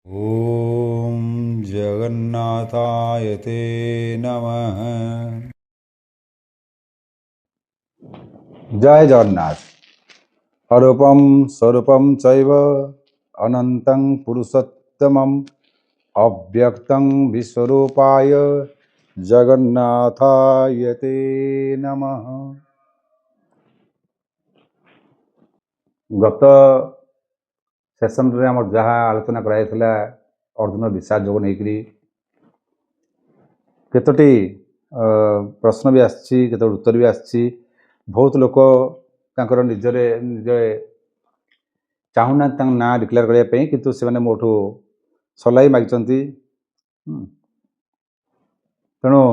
ॐ जगन्नाथाय ते नमः। जय जगन्नाथ। अरूपम स्वरूपम चैव अनंतं पुरुषोत्तमं अव्यक्तं विश्वरूपाय जगन्नाथाय ते नमः। गत सेशन रे आम जहाँ आलोचना कराइथिला अर्जुन विषाद जोग नहीं केतोटी प्रश्न भी आसी उत्तर भी आसी बहुत लोक तांकर निजरे निजे चाहूना ना डिक्लेयर करने किंतु से मोठू सलाई मागिचंती। तेणु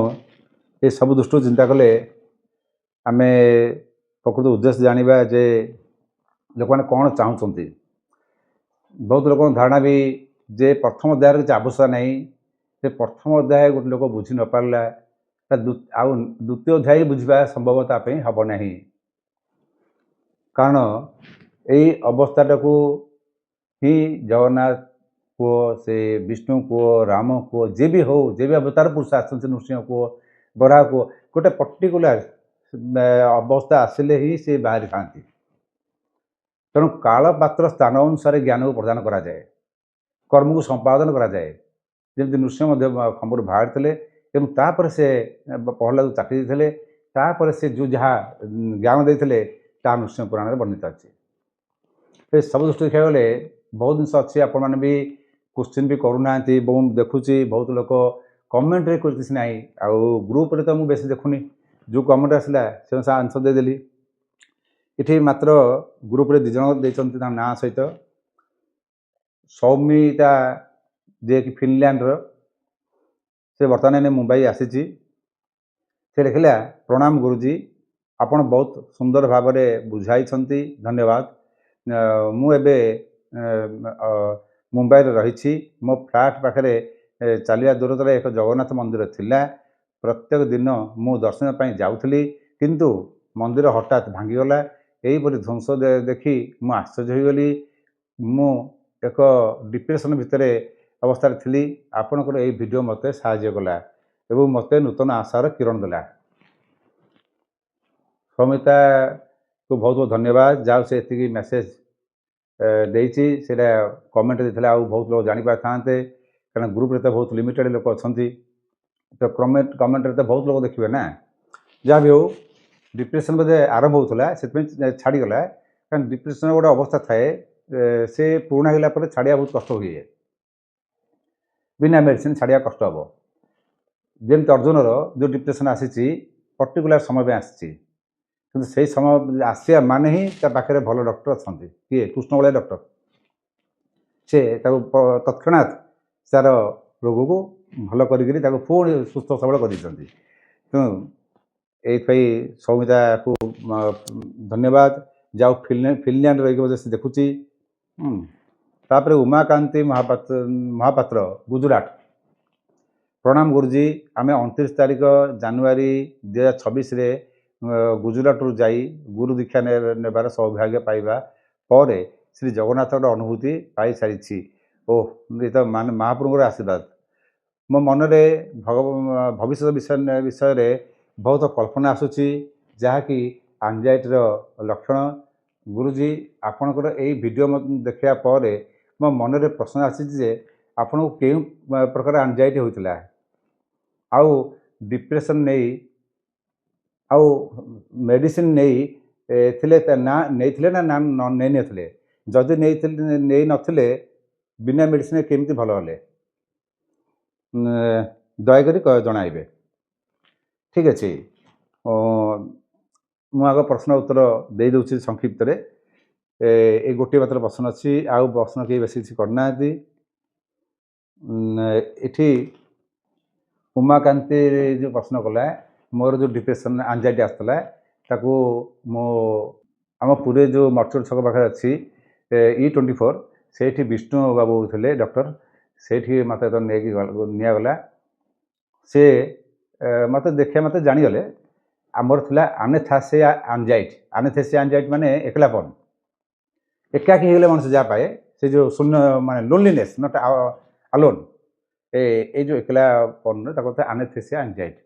ये सब दृष्टि चिंता कले आम प्रकृत उद्देश्य जानिबा जे लोक मैंने कौन चाहूँगी। बहुत लोक धारणा भी जे प्रथम अध्याय किसी आवश्यकता नहीं, से प्रथम अध्याय गोटे लोक बुझी न पारा आउ द्वितीय अध्याय बुझा संभवता हम ना, कारण यही अवस्था को ही जगन्नाथ पुओ से विष्णु पुओ राम पुओ जे भी हो जे भी अवतार पुरुष आसते नृसिंह पुओ बराह पुओ गोटे पर्टिकुलर अवस्था आसिले ही से बाहरी था। तेणु काल पात्र स्थान अनुसार ज्ञान को प्रदान करा जाए, कर्म को संपादन करा जाए। जमी नृसिंह खम्बर बाहर थे तापर से प्रहलाद चाकरी देते तापर से जो जहाँ ज्ञान देते ता नृसिंह पुराण में वर्णित अच्छे। सब दृष्टि देखा गले बहुत जिन अच्छे आपण मैंने भी क्वेश्चन भी करूना देखुची बहुत लोक कमेंट रे किसी ना आउ ग्रुप रे तो मुझे बेसी देखुनी जो कमेंट आसला से आंसर देदेली। इठी मात्र ग्रुप रे दिजन देचंती ना सहित सौमिता जे कि फिनलैंड से बर्तमान मुंबई आसी से लिखला प्रणाम गुरुजी आपण बहुत सुंदर भाव में बुझाई धन्यवाद। मुझे मुंबई रही मो फ्लाट पाखे चलिया दूरतार एक जगन्नाथ मंदिर थिला। प्रत्येक दिन मु दर्शन पर जाऊली किंतु मंदिर हठात भांगीगला। यहीपरि ध्वंस देखी मु आश्चर्य होगली। मु एक डिप्रेशन भितर अवस्था थी। आपणकर यही वीडियो मत साहाय्य कला एवं मत नूतन आशार किरण देला। सौमिता को बहुत बहुत धन्यवाद जाओ से एति मेसेज देती से कमेंट देते आ बहुत लोग जापर था कारण ग्रुप रे तो बहुत लिमिटेड लोक अच्छा तो कमेंट रे तो बहुत लोग देखिए ना। जहाँ भी हो डिप्रेशन बोधे आरंभ होता से छाड़गला कारण डिप्रेशन गोटे अवस्था थाए से पुराणा होगा छाड़ा बहुत कष्ट हुए बिना मेडिसिन छाड़ा कष्ट हम। जमी अर्जुनर जो डिप्रेशन आसी पर्टिकुलर समय आसी से समय आसिया माने ही पाखे भल डॉक्टर अच्छा किए कृष्ण भाया डॉक्टर से तत्क्षणात तार रोग को भल कर पुणी सुस्थ सबल कर। तेणु ये सौमिता को धन्यवाद जाओ फिनलैंड रही से देखुची। तापर उमाकांति महापात्र गुजरात प्रणाम गुरुजी आम 29 तारिख जनवरी 2026 गुजरात रु जाई गुरु दीक्षा नेबार सौभाग्य पाइबा पर श्री जगन्नाथ अनुभूति पाई सारी। ओह ये तो मान महाप्रभुर आशीर्वाद मो मन भविष्य विषय बहुत कल्पना आसूची जहाँकि एंजाइटीर लक्षण। गुरुजी आपणकर यही वीडियो देखा पर मो मन में प्रश्न आसी आपन को क्यों प्रकार एंजाइटी होता आउ डिप्रेशन नहीं आउ मेडिसिन नहीं थिले ना नहीं ना नहीं नथिले जदि नहीं नथिले बिना मेडिसिन केमती भल हेले दयाकोरी जनइबे। ठीक अच्छे मुझ प्रश्न उत्तर दे दूसरी संक्षिप्त ये गोटे मात्र प्रश्न अच्छी आउ प्रश्न कहीं बेस किसी करना। इठी उमाकांति जो प्रश्न कला मोर जो डिप्रेशन एंजाइटी आसला ताकू मो आम पूरे जो मर्चुर छक पाखे अच्छी E24 से विष्णु बाबू थे डॉक्टर से मत निगला से मत देखा मत जानीगले आमर था एनेस्थेसिया एंजाइटी माने एकलापन एकाकी होगले मनुष्य जहाँ पाए से जो शून्य माने लोनलीनेस नट ଆଲୋନ୍ ଏଇ ଯେଉଁ ଏକଲା ପନରେ ତାକୁ ଆନେસ્થେସିଆ ଆଞ୍ଜାଇଟି।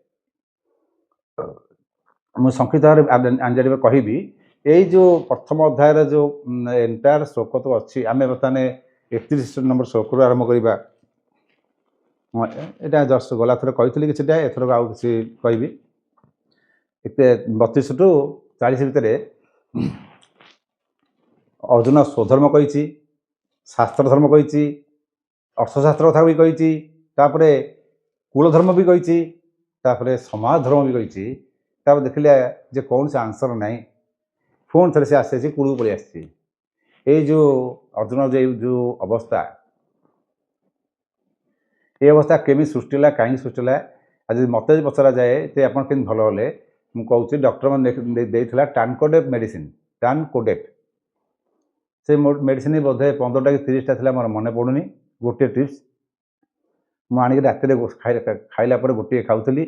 ମୁଁ ସଂକ୍ଷିପ୍ତ ଭାବରେ ଆଞ୍ଜାଇଟି କହିବି। ଏଇ ଯେଉଁ ପ୍ରଥମ ଅଧ୍ୟାୟର ଯେଉଁ ଏଣ୍ଟାୟାର ଶ୍ଲୋକ ତ ଅଛି, ଆମେ ବର୍ତ୍ତମାନ 31 ନମ୍ବର ଶ୍ଲୋକରୁ ଆରମ୍ଭ କରିବା। ଏଇଟା ଜଷ୍ଟ ଗଲା ଥର କହିଥିଲି କିଛିଟା, ଏଥରକ ଆଉ କିଛି କହିବି। 32 ଟୁ 40 ଭିତରେ ଅର୍ଜୁନ ସ୍ୱଧର୍ମ କହିଛି, ଶାସ୍ତ୍ର ଧର୍ମ କହିଛି, ଅର୍ଥଶାସ୍ତ୍ର କଥା ବି କହିଛି, ତାପରେ କୁଳଧର୍ମ ବି କହିଛି, ତାପରେ ସମାଜ ଧର୍ମ ବି କହିଛି। ତାପରେ ଦେଖିଲେ ଯେ କୌଣସି ଆନ୍ସର ନାହିଁ, ପୁଣି ଥରେ ସେ ଆସିଛି କୁଳକୁ ପଳେଇ ଆସିଛି। ଏଇ ଯେଉଁ ଅର୍ଜୁନ ଯେଉଁ ଅବସ୍ଥା, ଏ ଅବସ୍ଥା କେମିତି ସୃଷ୍ଟି ହେଲା, କାହିଁକି ସୃଷ୍ଟି ହେଲା? ଆଜି ମୋତେ ଯଦି ପଚରାଯାଏ ଯେ ଆପଣ କେମିତି ଭଲ ହେଲେ, ମୁଁ କହୁଛି ଡକ୍ଟରମାନେ ଦେଇଥିଲା ଟାନକୋଡେଟ୍ ମେଡ଼ିସିନ। ଟାନକୋଡେଟ୍ ସେ ମେଡ଼ିସିନ ବୋଧେ 15ଟା କି 30ଟା ଥିଲା, ମୋର ମନେ ପଡ଼ୁନି। ଗୋଟିଏ ଟିପ୍ସ ମୁଁ ଆଣିକି ରାତିରେ ଖାଇଲା ପରେ ଗୋଟିଏ ଖାଉଥିଲି,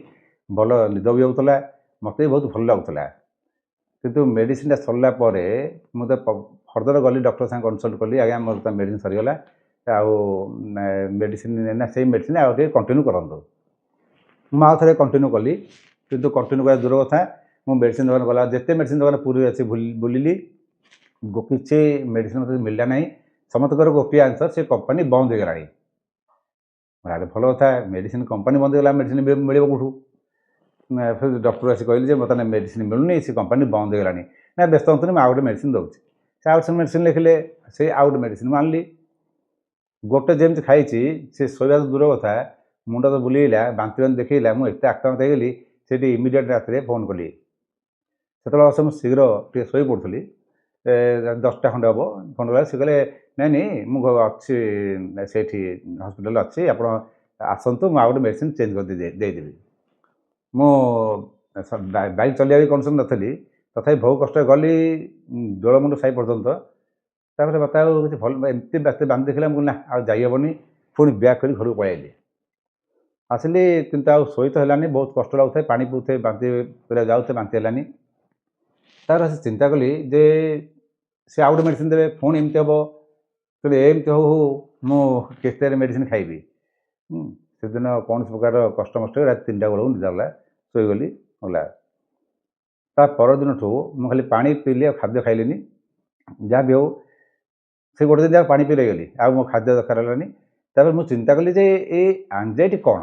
ଭଲ ନିଦ ବି ହେଉଥିଲା, ମୋତେ ବି ବହୁତ ଭଲ ଲାଗୁଥିଲା। କିନ୍ତୁ ମେଡ଼ିସିନଟା ସରିଲା ପରେ ମୁଁ ତ ଫର୍ଦର ଗଲି, ଡକ୍ଟର ସାଙ୍ଗେ କନସଲ୍ଟ କଲି, ଆଜ୍ଞା ମୋର ତ ମେଡ଼ିସିନ ସରିଗଲା, ଆଉ ମେଡ଼ିସିନ ନା ସେଇ ମେଡ଼ିସିନ ଆଉ ଟିକେ କଣ୍ଟିନ୍ୟୁ କରନ୍ତୁ। ମୁଁ ଆଉ ଥରେ କଣ୍ଟିନ୍ୟୁ କଲି, କିନ୍ତୁ କଣ୍ଟିନ୍ୟୁ କରିବା ଦୂର କଥା, ମୁଁ ମେଡ଼ିସିନ ଦୋକାନ ଗଲା ଯେତେ ମେଡ଼ିସିନ ଦୋକାନ ପୁରୀରେ ଅଛି ବୁଲିଲି, କିଛି ମେଡ଼ିସିନ ମୋତେ ମିଳିଲା ନାହିଁ। ସମସ୍ତଙ୍କର ଗୋଟିଏ ଆନ୍ସର, ସେ କମ୍ପାନୀ ବନ୍ଦ ହେଇଗଲାଣି। ଆରେ ଭଲ କଥା, ମେଡ଼ିସିନ କମ୍ପାନୀ ବନ୍ଦ ହେଇଗଲା, ମେଡ଼ିସିନ ମିଳିବ କେଉଁଠୁ? ଡକ୍ଟର ଆସି କହିଲେ ଯେ ବର୍ତ୍ତମାନ ମେଡ଼ିସିନ ମିଳୁନି, ସେ କମ୍ପାନୀ ବନ୍ଦ ହେଇଗଲାଣି। ନା ବ୍ୟସ୍ତ ହୁଅନ୍ତୁନି, ମୁଁ ଆଉ ଗୋଟେ ମେଡ଼ିସିନ ଦେଉଛି। ସେ ଆଉ ଗୋଟେ ମେଡ଼ିସିନ ଲେଖିଲେ, ସେ ଆଉ ଗୋଟେ ମେଡ଼ିସିନ ମୁଁ ଆଣିଲି। ଗୋଟେ ଯେମିତି ଖାଇଛି, ସେ ଶୋଇବା ତ ଦୂର କଥା, ମୁଣ୍ଡ ତ ବୁଲେଇଲା, ବାନ୍ତି ଦେଖେଇଲା, ମୁଁ ଏତେ ଆକ୍ରାନ୍ତ ହେଇଗଲି, ସେଠି ଇମିଡ଼ିଏଟ୍ ରାତିରେ ଫୋନ୍ କଲି। ସେତେବେଳେ ଅବଶ୍ୟ ମୁଁ ଶୀଘ୍ର ଟିକେ ଶୋଇପଡ଼ୁଥିଲି, 10ଟା ଖଣ୍ଡେ ହେବ। ଫୋନ୍ କଲା, ସେ କହିଲେ ନାଇଁ ମୁଁ ଅଛି ସେଇଠି ହସ୍ପିଟାଲ ଅଛି, ଆପଣ ଆସନ୍ତୁ, ମୁଁ ଆଉ ଗୋଟେ ମେଡ଼ିସିନ ଚେଞ୍ଜ କରି ଦେଇଦେବି। ମୁଁ ବାଇକ୍ ଚଲେଇବା ବି କଣ୍ଡିସନ୍ ନଥିଲି, ତଥାପି ବହୁ କଷ୍ଟରେ ଗଲି ଦୋଳମୁଣ୍ଡ ସାହି ପର୍ଯ୍ୟନ୍ତ। ତାପରେ ମୋତେ ଆଉ କିଛି ଭଲ ଏମିତି ବାନ୍ତି ଦେଖିଲା, ମୁଁ ନା ଆଉ ଯାଇହେବନି, ପୁଣି ବ୍ୟାକ୍ କରି ଘରକୁ ପଳାଇଲି। ଆସିଲି କିନ୍ତୁ ଆଉ ଶୋଇ ତ ହେଲାନି, ବହୁତ କଷ୍ଟ ଲାଗୁଥାଏ, ପାଣି ପିଉଥାଏ, ବାନ୍ତି କରିବାକୁ ଯାଉଥାଏ, ବାନ୍ତି ହେଲାନି। ତାପରେ ସେ ଚିନ୍ତା କଲି ଯେ ସେ ଆଉ ଗୋଟେ ମେଡ଼ିସିନ ଦେବେ, ପୁଣି ଏମିତି ହେବ, କିନ୍ତୁ ଏମିତି ହଉ ହଉ ମୁଁ କେତେ ମେଡ଼ିସିନ ଖାଇବି। ସେଦିନ କୌଣସି ପ୍ରକାର କଷ୍ଟମଷ୍ଟ ରାତି 3ଟା ବେଳକୁ ନିଦ ହେଲା, ଶୋଇଗଲି ହେଲା। ତା ପରଦିନଠୁ ମୁଁ ଖାଲି ପାଣି ପିଇଲି, ଆଉ ଖାଦ୍ୟ ଖାଇଲିନି। ଯାହା ବି ହଉ ସେ ଗୋଟେ ଦିନ ଯାକ ପାଣି ପିଇ ରହିଗଲି, ଆଉ ମୋ ଖାଦ୍ୟ ଦରକାର ହେଲାନି। ତାପରେ ମୁଁ ଚିନ୍ତା କଲି ଯେ ଏଇ ଆଞ୍ଜାଇଟି କ'ଣ,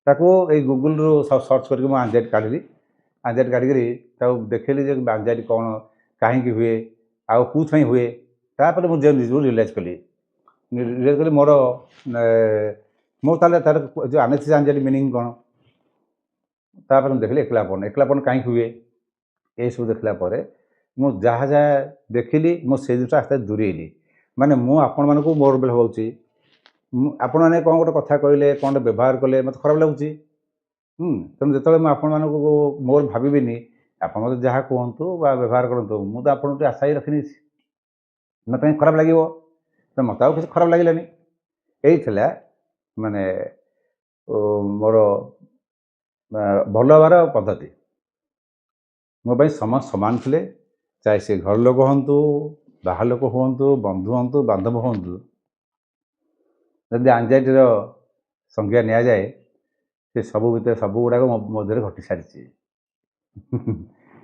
ତାକୁ ଏଇ ଗୁଗୁଲରୁ ସର୍ଚ୍ଚ କରିକି ମୁଁ ଆଞ୍ଜାଇଟି କାଢ଼ିଲି। ଆଞ୍ଜାଇଟି କାଢ଼ିକରି ତାକୁ ଦେଖିଲି ଯେ ଆଞ୍ଜାଇଟି କ'ଣ, କାହିଁକି ହୁଏ, ଆଉ କେଉଁଥିପାଇଁ ହୁଏ। ତାପରେ ମୁଁ ନିଜକୁ ରିୟଲାଇଜ୍ କଲି ମୋର ତାହେଲେ ତାର ଯେଉଁ ଆନେસ્થେସିଆ ଆଞ୍ଜାଇଟି ମିନିଂ କ'ଣ। ତାପରେ ମୁଁ ଦେଖିଲି ଏକଲାପଣ କାହିଁକି ହୁଏ, ଏସବୁ ଦେଖିଲା ପରେ ମୁଁ ଯାହା ଯାହା ଦେଖିଲି, ମୁଁ ସେଇ ଜିନିଷ ଆସ୍ତେ ଆସ୍ତେ ଦୂରେଇଲି। ମାନେ ମୁଁ ଆପଣମାନଙ୍କୁ ମୋର ବେଳେ ହେଉଛି, ଆପଣମାନେ କ'ଣ ଗୋଟେ କଥା କହିଲେ, କ'ଣ ଗୋଟେ ବ୍ୟବହାର କଲେ, ମୋତେ ଖରାପ ଲାଗୁଛି। ତେଣୁ ଯେତେବେଳେ ମୁଁ ଆପଣମାନଙ୍କୁ ମୋର ଭାବିବିନି, ଆପଣ ମୋତେ ଯାହା କୁହନ୍ତୁ ବା ବ୍ୟବହାର କରନ୍ତୁ, ମୁଁ ତ ଆପଣଙ୍କୁ ଆଶା ହିଁ ରଖିନେଇଛି, ମୋତେ କାହିଁକି ଖରାପ ଲାଗିବ? ତ ମୋତେ ଆଉ କିଛି ଖରାପ ଲାଗିଲାନି। ଏଇ ଥିଲା ମାନେ ମୋର ଭଲ ହେବାର ପଦ୍ଧତି। ମୋ ପାଇଁ ସମସ୍ତେ ସମାନ ଥିଲେ, ଚାहे ସେ ଘର ଲୋକ ହୁଅନ୍ତୁ, ବାହାର ଲୋକ ହୁଅନ୍ତୁ, ବନ୍ଧୁ ହୁଅନ୍ତୁ, ବାନ୍ଧବ ହୁଅନ୍ତୁ। ଯଦି ଆଞ୍ଜାଇଟିର ସଂଜ୍ଞା ନିଆଯାଏ, ସେ ସବୁ ଭିତରେ ସବୁ ଗୁଡ଼ାକ ମୋ ମଧ୍ୟରେ ଘଟି ସାରିଛି।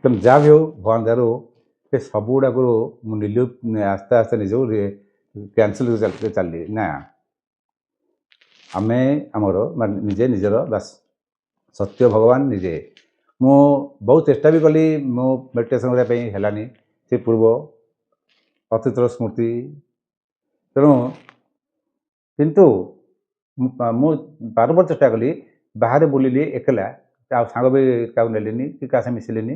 ତେଣୁ ଯାହା ବି ହଉ, ଭଗବାନ ଦୟାରୁ ସେ ସବୁ ଗୁଡ଼ାକରୁ ମୁଁ ଆସ୍ତେ ଆସ୍ତେ ନିଜକୁ କ୍ୟାନସଲ୍ ଚାଲିଲି। ନା, ଆମେ ଆମର ନିଜେ ନିଜର ବାସ୍ ସତ୍ୟ ଭଗବାନ ନିଜେ। ମୁଁ ବହୁତ ଚେଷ୍ଟା ବି କଲି, ମୁଁ ମେଡ଼ିଟେସନ୍ କରିବା ପାଇଁ ହେଲାନି, ସେ ପୂର୍ବ ଅତୀତର ସ୍ମୃତି। ତେଣୁ କିନ୍ତୁ ମୁଁ ବାରମ୍ବାର ଚେଷ୍ଟା କଲି, ବାହାରେ ବୁଲିଲି ଏକଲା, ଆଉ ସାଙ୍ଗ ବି କାହାକୁ ନେଲିନି କି କାହା ସାଙ୍ଗେ ମିଶିଲିନି।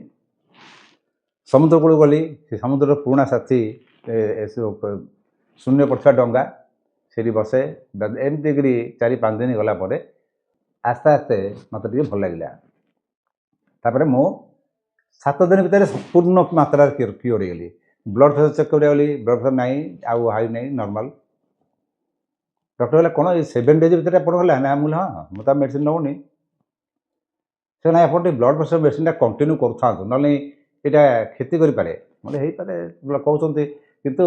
ସମୁଦ୍ର କୂଳକୁ ଗଲି, ସେ ସମୁଦ୍ରର ପୁରୁଣା ସାଥୀ ଶୂନ୍ୟ ପଡ଼ିଥିବା ଡଙ୍ଗା, ସେଠି ବସେ। ଏମିତି କରି 4-5 ଦିନ ଗଲା ପରେ ଆସ୍ତେ ଆସ୍ତେ ମୋତେ ଟିକେ ଭଲ ଲାଗିଲା। ତାପରେ ମୁଁ 7 ଦିନ ଭିତରେ ସମ୍ପୂର୍ଣ୍ଣ ମାତ୍ରାରେ କ୍ଲିୟର ହେଇଗଲି। ବ୍ଲଡ଼ ପ୍ରେସର ଚେକ୍ କରିବାକୁ ଗଲି, ବ୍ଲଡ଼ ପ୍ରେସର ନାହିଁ, ଆଉ ହାଇ ନାହିଁ, ନର୍ମାଲ। ଡକ୍ଟର କହିଲା କ'ଣ ଏଇ 7 ଡେଜ୍ ଭିତରେ ଆପଣ ହେଲା? ନା ମୁଁ ହଁ, ମୁଁ ତ ମେଡ଼ିସିନ ନେଉନି। ସେ ନାହିଁ, ଆପଣ ଟିକେ ବ୍ଲଡ଼ ପ୍ରେସର ମେଡ଼ିସିନଟା କଣ୍ଟିନ୍ୟୁ କରୁଥାନ୍ତୁ, ନହେଲେ ଏଇଟା କ୍ଷତି କରିପାରେ। ମୋତେ ହେଇପାରେ କହୁଛନ୍ତି, କିନ୍ତୁ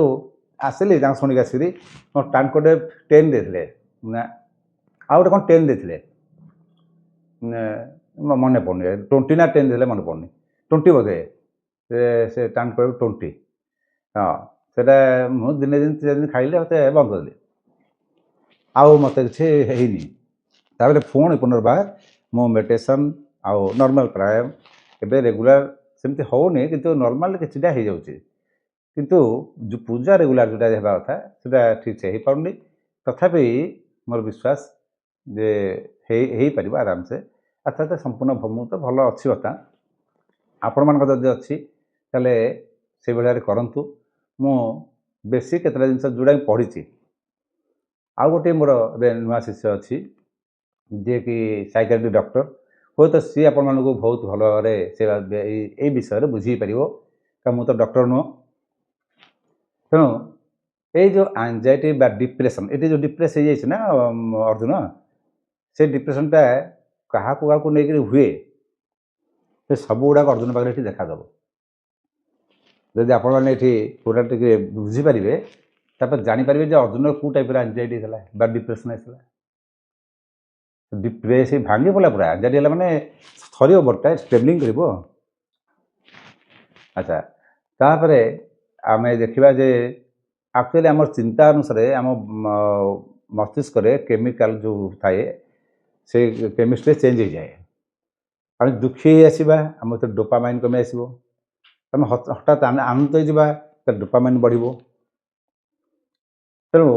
ଆସିଲି ତାଙ୍କୁ ଶୁଣିକି ଆସିକିରି ମୋ ଟାନକୋଡେଟ୍ 10 ଦେଇଥିଲେ। ନା ଆଉ ଗୋଟେ କ'ଣ 10 ଦେଇଥିଲେ ମନେ ପଡ଼ୁନି 20 ନା 10 ଦେଇଥିଲେ ମନେ ପଡ଼ୁନି 20 ବୋଧେ ସେ ଟାନ୍ କରିବାକୁ 20 ହଁ ସେଇଟା ମୁଁ ଦିନେ ଦିନ 3 ଦିନ ଖାଇଲି ଆଉ ବନ୍ଦ କରିଦେଲି ଆଉ ମୋତେ କିଛି ହେଇନି ତାପରେ ପୁଣି ପୁନର୍ବାର ମୁଁ ମେଡ଼ିଟେସନ୍ ଆଉ ନର୍ମାଲ ପ୍ରାଣାୟାମ ଏବେ ରେଗୁଲାର ସେମିତି ହେଉନି କିନ୍ତୁ ନର୍ମାଲ କିଛିଟା ହେଇଯାଉଛି କିନ୍ତୁ ଯେଉଁ ପୂଜା ରେଗୁଲାର ଯେଉଁଟା ହେବା କଥା ସେଇଟା ଠିକ୍ସେ ହେଇପାରୁନି ତଥାପି ମୋର ବିଶ୍ୱାସ ଯେ ହେଇପାରିବ ଆରାମସେ ଆସ୍ତେ ସମ୍ପୂର୍ଣ୍ଣ ମୁଁ ତ ଭଲ ଅଛି ବର୍ତ୍ତମାନ ଆପଣମାନଙ୍କ ଯଦି ଅଛି ତାହେଲେ ସେଇଭଳିଆରେ କରନ୍ତୁ ମୁଁ ବେଶୀ କେତେଟା ଜିନିଷ ଯେଉଁଟା ମୁଁ ପଢ଼ିଛି ଆଉ ଗୋଟିଏ ମୋର ଏବେ ନୂଆ ଶିଷ୍ୟ ଅଛି ଯିଏକି ସାଇକାଟ୍ରିକ୍ ଡକ୍ଟର ହୁଏତ ସିଏ ଆପଣମାନଙ୍କୁ ବହୁତ ଭଲ ଭାବରେ ସେ ଏଇ ବିଷୟରେ ବୁଝେଇ ପାରିବ କାରଣ ମୁଁ ତ ଡକ୍ଟର ନୁହଁ ତେଣୁ ଏଇ ଯେଉଁ ଆଂଜାଇଟି ବା ଡିପ୍ରେସନ୍ ଏଠି ଯେଉଁ ଡିପ୍ରେସ୍ ହେଇଯାଇଛି ନା ଅର୍ଜୁନ ସେ ଡିପ୍ରେସନ୍ଟା କାହାକୁ କାହାକୁ ନେଇକରି ହୁଏ ସେ ସବୁଗୁଡ଼ାକ ଅର୍ଜୁନ ପାଖରେ ଏଠି ଦେଖାଦେବ ଯଦି ଆପଣମାନେ ଏଠି ପୁରା ଟିକେ ବୁଝିପାରିବେ ତାପରେ ଜାଣିପାରିବେ ଯେ ଅର୍ଜୁନର କେଉଁ ଟାଇପ୍ର ଆଂଜାଇଟି ଥିଲା ବା ଡିପ୍ରେସନ୍ ଆସିଥିଲା ଡିପ୍ରେସ୍ ଭାଙ୍ଗି ପଡ଼ିଲା ପୁରା ଆଂଜାଇଟି ହେଲା ମାନେ ଥରିବ ବଡ଼ିଟା ଷ୍ଟେବଲିଂ କରିବ ଆଚ୍ଛା ତାପରେ ଆମେ ଦେଖିବା ଯେ ଆକ୍ଚୁଆଲି ଆମର ଚିନ୍ତା ଅନୁସାରେ ଆମ ମସ୍ତିଷ୍କରେ କେମିକାଲ ଯେଉଁ ଥାଏ ସେ କେମିଷ୍ଟ୍ରି ଚେଞ୍ଜ ହେଇଯାଏ ଆମେ ଦୁଃଖୀ ହେଇ ଆସିବା ଆମ ଭିତରେ ଡୋପାମାଇନ୍ କମି ଆସିବ ଆମେ ହଠାତ୍ ଆନନ୍ଦିତ ହେଇଯିବା ତ ଡୋପାମାଇନ୍ ବଢ଼ିବ ତେଣୁ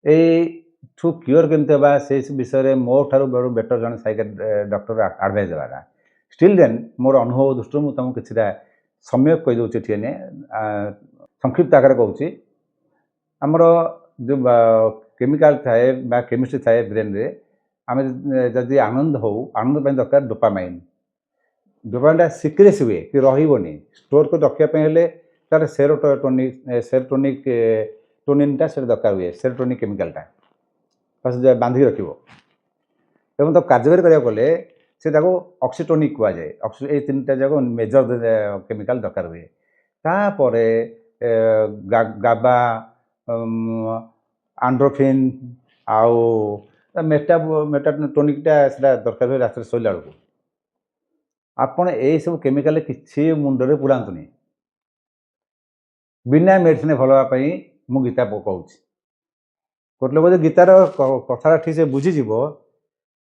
ଏଇଠୁ କ୍ୟୁର କେମିତି ହେବା ସେ ବିଷୟରେ ମୋ ଠାରୁ ବେଟର ଜଣେ ଡକ୍ଟର ଆଡ଼ଭାଇସ୍ ଦେବାଟା ଷ୍ଟିଲ୍ ଦେନ୍ ମୋର ଅନୁଭବ ଦୃଷ୍ଟିରୁ ମୁଁ ତୁମକୁ କିଛିଟା ସମ୍ୟକ କହିଦେଉଛି ଏଠି ସଂକ୍ଷିପ୍ତ ଆକାରରେ କହୁଛି ଆମର ଯେଉଁ କେମିକାଲ ଥାଏ ବା କେମିଷ୍ଟ୍ରି ଥାଏ ବ୍ରେନ୍ରେ ଆମେ ଯଦି ଆନନ୍ଦ ହେଉ ଆନନ୍ଦ ପାଇଁ ଦରକାର ଡୋପାମାଇନ୍ ଡୋପାମାଇନ୍ଟା ସିକ୍ରେସ୍ ହୁଏ କି ରହିବନି ଷ୍ଟୋର୍ କରି ରଖିବା ପାଇଁ ହେଲେ ତାର ସେରୋଟୋନିନ୍ଟା ସେଟା ଦରକାର ହୁଏ ସେରୋଟୋନିକ୍ କେମିକାଲଟା ବାନ୍ଧିକି ରଖିବ ଏବଂ ତାକୁ କାର୍ଯ୍ୟକାରୀ କରିବାକୁ ଗଲେ ସେ ତାକୁ ଅକ୍ସିଟୋନିକ୍ କୁହାଯାଏ ଏଇ ତିନିଟା ଯାକ ମେଜର କେମିକାଲ ଦରକାର ହୁଏ ତାପରେ ଗାବା ଆଣ୍ଡ୍ରୋଫିନ୍ ଆଉ ମେଟାଟୋନିକ୍ଟା ସେଟା ଦରକାର ହୁଏ ରାତିରେ ଶୋଇଲା ବେଳକୁ ଆପଣ ଏଇସବୁ କେମିକାଲ କିଛି ମୁଣ୍ଡରେ ପୁରାନ୍ତୁନି ବିନା ମେଡ଼ିସିନ ଭଲ ହେବା ପାଇଁ ମୁଁ ଗୀତା କହୁଛି ଗୋଟେ ଲୋକ ଯଦି ଗୀତାର କଥାଟା ଠିକ୍ ସେ ବୁଝିଯିବ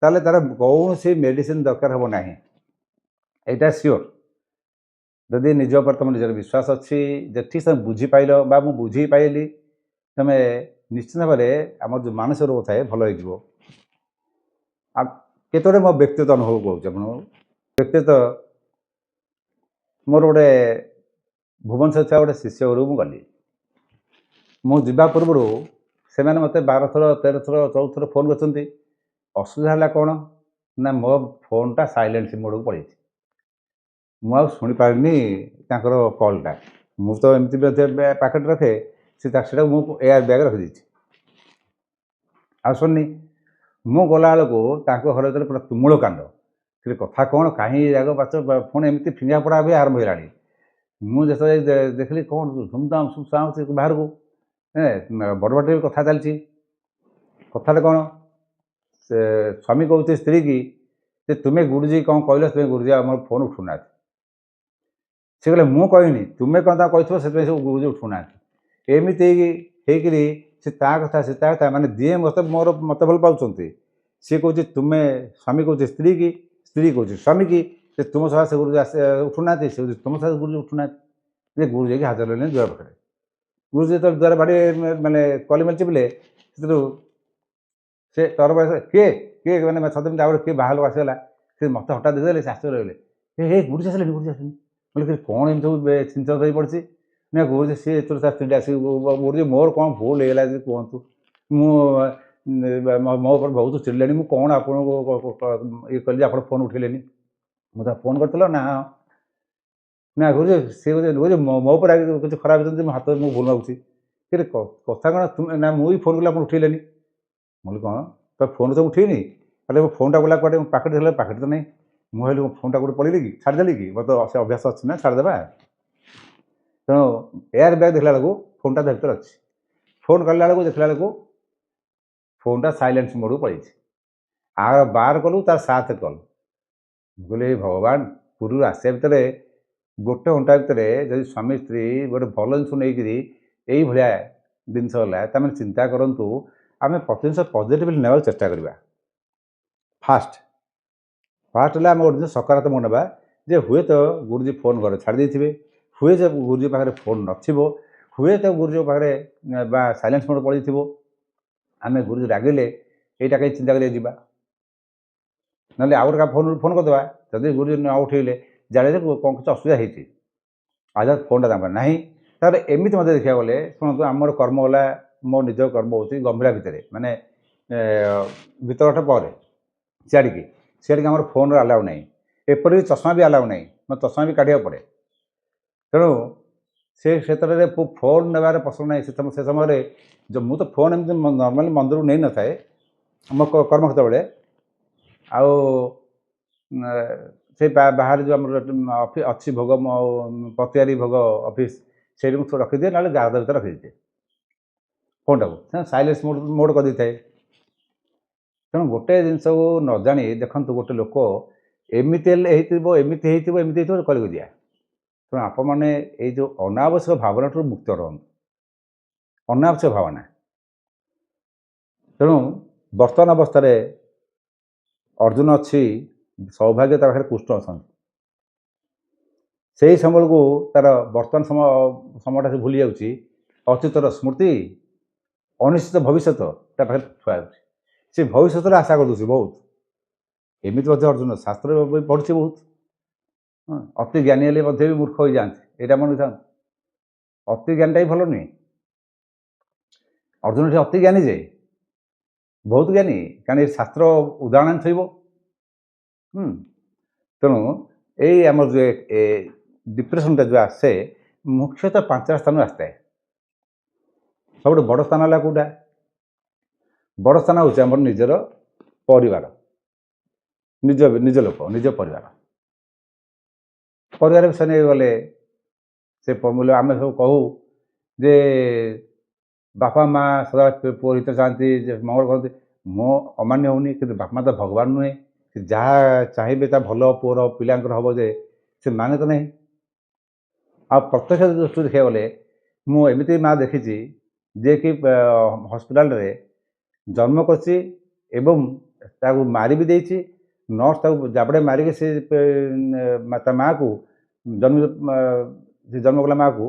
ତାହେଲେ ତାର କୌଣସି ମେଡ଼ିସିନ ଦରକାର ହେବ ନାହିଁ ଏଇଟା ସିଓର ଯଦି ନିଜ ଉପରେ ତୁମ ନିଜର ବିଶ୍ୱାସ ଅଛି ଯେ ଠିକ୍ ସେ ବୁଝିପାରିଲ ବା ମୁଁ ବୁଝି ପାଇଲି ତୁମେ ନିଶ୍ଚିତ ଭାବରେ ଆମର ଯେଉଁ ମାନସିକ ରୋଗ ଥାଏ ଭଲ ହେଇଯିବ କେତେବେଳେ ମୋ ବ୍ୟକ୍ତିଗତ ଅନୁଭବ କହୁଛି ଆପଣଙ୍କୁ ବ୍ୟକ୍ତିଗତ ମୋର ଗୋଟେ ଭୁବନେଶ୍ୱର ଥିବା ଗୋଟେ ଶିଷ୍ୟ ଘରକୁ ମୁଁ ଗଲି ମୁଁ ଯିବା ପୂର୍ବରୁ ସେମାନେ ମୋତେ 12 ଥର 13 ଥର 14 ଥର ଫୋନ୍ କରିଛନ୍ତି ଅସୁବିଧା ହେଲା କ'ଣ ନା ମୋ ଫୋନ୍ଟା ସାଇଲେନ୍ସ ମୋଡ଼କୁ ପଳେଇଛି ମୁଁ ଆଉ ଶୁଣିପାରିନି ତାଙ୍କର କଲ୍ଟା ମୁଁ ତ ଏମିତି ପାକେଟ୍ ରଖେ ସେଟାକୁ ମୁଁ ଏୟାର ବ୍ୟାଗ୍ ରଖିଦେଇଛି ଆଉ ଶୁଣିନି ମୁଁ ଗଲାବେଳକୁ ତାଙ୍କ ଘର ଭିତରେ ପୁରା ତୁମୁଳ କାଣ୍ଡ ସେ କଥା କ'ଣ କାହିଁ ଜାଗ ପାଚ ପୁଣି ଏମିତି ଫିଙ୍ଗା ପଡ଼ା ବି ଆରମ୍ଭ ହେଇଗଲାଣି ମୁଁ ଯେତେବେଳେ ଦେଖିଲି କ'ଣ ଧୁମଧାମ ସାଉଣ୍ଡ ବାହାରକୁ ବଡ଼ ବଡ଼ ବି କଥା ଚାଲିଛି କଥାଟା କ'ଣ ସେ ସ୍ୱାମୀ କହୁଛି ସ୍ତ୍ରୀ କି ଯେ ତୁମେ ଗୁରୁଜୀ କ'ଣ କହିଲ ତୁମେ ଗୁରୁଜୀ ଆମର ଫୋନ୍ ଉଠୁନାହାନ୍ତି ସେ କହିଲେ ମୁଁ କହିନି ତୁମେ କ'ଣ ତାକୁ କହିଥିବ ସେଥିପାଇଁ ସବୁ ଗୁରୁଜୀ ଉଠୁନାହାନ୍ତି ଏମିତି ହେଇକିରି ସେ ତା କଥା ମାନେ ଯିଏ ମୋତେ ଭଲ ପାଉଛନ୍ତି ସିଏ କହୁଛି ତୁମେ ସ୍ୱାମୀ କହୁଛି ସ୍ତ୍ରୀ କି ସ୍ତ୍ରୀ କହୁଛି ସ୍ୱାମୀ କି ଯେ ତୁମ ସହ ସେ ଗୁରୁଜୀ ଉଠୁନାହାନ୍ତି ସେ କହୁଛି ତୁମ ସହ ଗୁରୁଜୀ ଉଠୁନାହାନ୍ତି ଯେ ଗୁରୁଜୀକି ହାଜର ହେଲେନି ଦ୍ୱାର ପାଖରେ ଗୁରୁଜୀ ଯେତେବେଳେ ଦ୍ୱାର ବାଡ଼ି ମାନେ କଲିମେଲ ଚିପିଲେ ସେଥିରୁ ସେ ତରବର କିଏ ମାନେ ସତେ ତାପରେ କିଏ ବାହାର ଲୋକ ଆସିଗଲା ସେ ମୋତେ ହଠାତ୍ ଦେଇଦେଲେ ସେ ଆଶ୍ଚର୍ଯ୍ୟ ରହିଲେ ହେ ଗୁରୁଜୀ ଆସିଲେନି କହିଲେ କ'ଣ ଏମିତି ସବୁ ଚିନ୍ତା ହେଇ ପଡ଼ିଛି ନା ଗୁରୁଜୀ ସିଏ ଏଥିରୁ ତା ସ୍ତ୍ରୀଟା ଆସିକି ଗୁରୁଜୀ ମୋର କ'ଣ ଭୁଲ ହେଇଗଲା ଯଦି କୁହନ୍ତୁ ମୁଁ ମୋ ଉପରେ ବହୁତ ଚିଡ଼ିଲେଣି ମୁଁ କ'ଣ ଆପଣଙ୍କୁ ଇଏ କଲି ଆପଣ ଫୋନ୍ ଉଠେଇଲେନି ମୁଁ ତାକୁ ଫୋନ୍ କରିଥିଲ ନା ଗୁରୁଜୀ ସିଏ ଗୁରୁଜୀ ମୋ ଉପରେ କିଛି ଖରାପ ହେଇଛନ୍ତି ମୋ ହାତ ମୁଁ ଭୁଲ ମାଗୁଛି କଥା କ'ଣ ନା ମୁଁ ବି ଫୋନ୍ କଲି ଆପଣ ଉଠେଇଲେନି ମୁଁ କହିଲି କ'ଣ ତ ଫୋନ୍ ତ ଉଠେଇନି ତାହେଲେ ମୋ ଫୋନ୍ଟା ଗଲା କୁଆଡ଼େ ପାକେଟ୍ ଦେଲେ ପାକେଟ୍ ତ ନାହିଁ ମୁଁ ଭାବିଲି ମୋ ଫୋନ୍ଟା କେଉଁଠି ପଳେଇଲି କି ଛାଡ଼ିଦେଲି କି ମୋର ତ ସେ ଅଭ୍ୟାସ ଅଛି ନା ଛାଡ଼ିଦେବା ତେଣୁ ଏୟାର ବ୍ୟାଗ୍ ଦେଖିଲା ବେଳକୁ ଫୋନ୍ଟା ତା ଭିତରେ ଅଛି ଫୋନ୍ କଲା ବେଳକୁ ଦେଖିଲା ବେଳକୁ फोनटा साइलेंस मोड को पड़ी आर बार कलु तार 7 कल बोले भगवान पुरी आसा भितर गोटे घंटा भितर जब स्वामी स्त्री गोटे भल जिन नहीं ये जिनस है चिंता करूँ आम प्रति जिन पजिटिव ने चेष्टा करवा फास्ट फास्ट है आम गोटे सकारात्मक ना जे हुए तो गुरुजी फोन घर छाड़ी देते हुए जब गुरुजी पाखे फोन नथिबो हुए तो गुरुजी पाखे साइलेंस मोड पड़ी थी आम गुरुजी रागिले यहाँ कहीं चिंता कर ना आउ गोटे फोन फोन करदे जब गुरुजी न उठेले जाने कौन कुछ असुविधा होती आज फोनटा ना तार एमती मत देखा गले शुणु आमर कर्म गला मो निज कर्म हो गंभीरा भितर मानने भीतर पर सियाड़ी सियाड़ी आम फोन अलाउ ना एपरि चश्मा भी अलाउ ना मैं चश्मा भी काढ़ा पड़े तेणु से क्षेत्र में फोन नेबार पसंद ना से समय जो मुझे तो फोन एमती नर्माली मंदिर को नहीं न थाए मो कर्मक्षेत्र बड़े आउ से बाहर जो आम अच्छी भोग पतियारी भोग ऑफिस से रखीदिए ना गाद भर रखीदे फोन टाक साइलेंस मोड कर दे तेणु गोटे जिनस न जानी देखु गोटे लोक एमती एमती कल दिया तेणु आप मैंने जो अनावश्यक भावना मुक्त रुहतु अनावश्यक भावना तेणु वर्तमान अवस्था अर्जुन अच्छी सौभाग्य तार कृष्ण अच्छा से समय को तार वर्तमान समयटा से भूली जाऊँगी अतीतर स्मृति अनिश्चित भविष्य पाखे थुआ से भविष्य आशा कर बहुत एमती अर्जुन शास्त्र पढ़ी बहुत अति ज्ञानी हेल्ले भी मूर्ख हो जाते यहाँ मन था अति ज्ञानटा भी भल नुहे अर्जुन अति ज्ञानी जे बहुत ज्ञानी कारण शास्त्र उदाहरण थोब तेणु यही आम जो डिप्रेसनटा जो आसे मुख्यतः 5टा स्थान आसता है सब बड़ स्थान है कौटा बड़ स्थान हूँ निजर परिवार निज निज लोक निज परिवार परिवार विषय नहीं गले से आम सब कहूँ जे बापा माँ सदा पुओ हित चाहती मंगल करते मो अमान्य होनी कि बापा माँ तो भगवान नुहे जहाँ चाहिए भल पुओर पिलांकर हम जे से माने तो नहीं आ प्रत्यक्ष दृष्टि देखा गले मुझे माँ देखी जे कि हस्पिटाल जन्म कर मारी भी देती नर्स जाबड़े मारिक से माँ को जन्म जन्म कला माँ को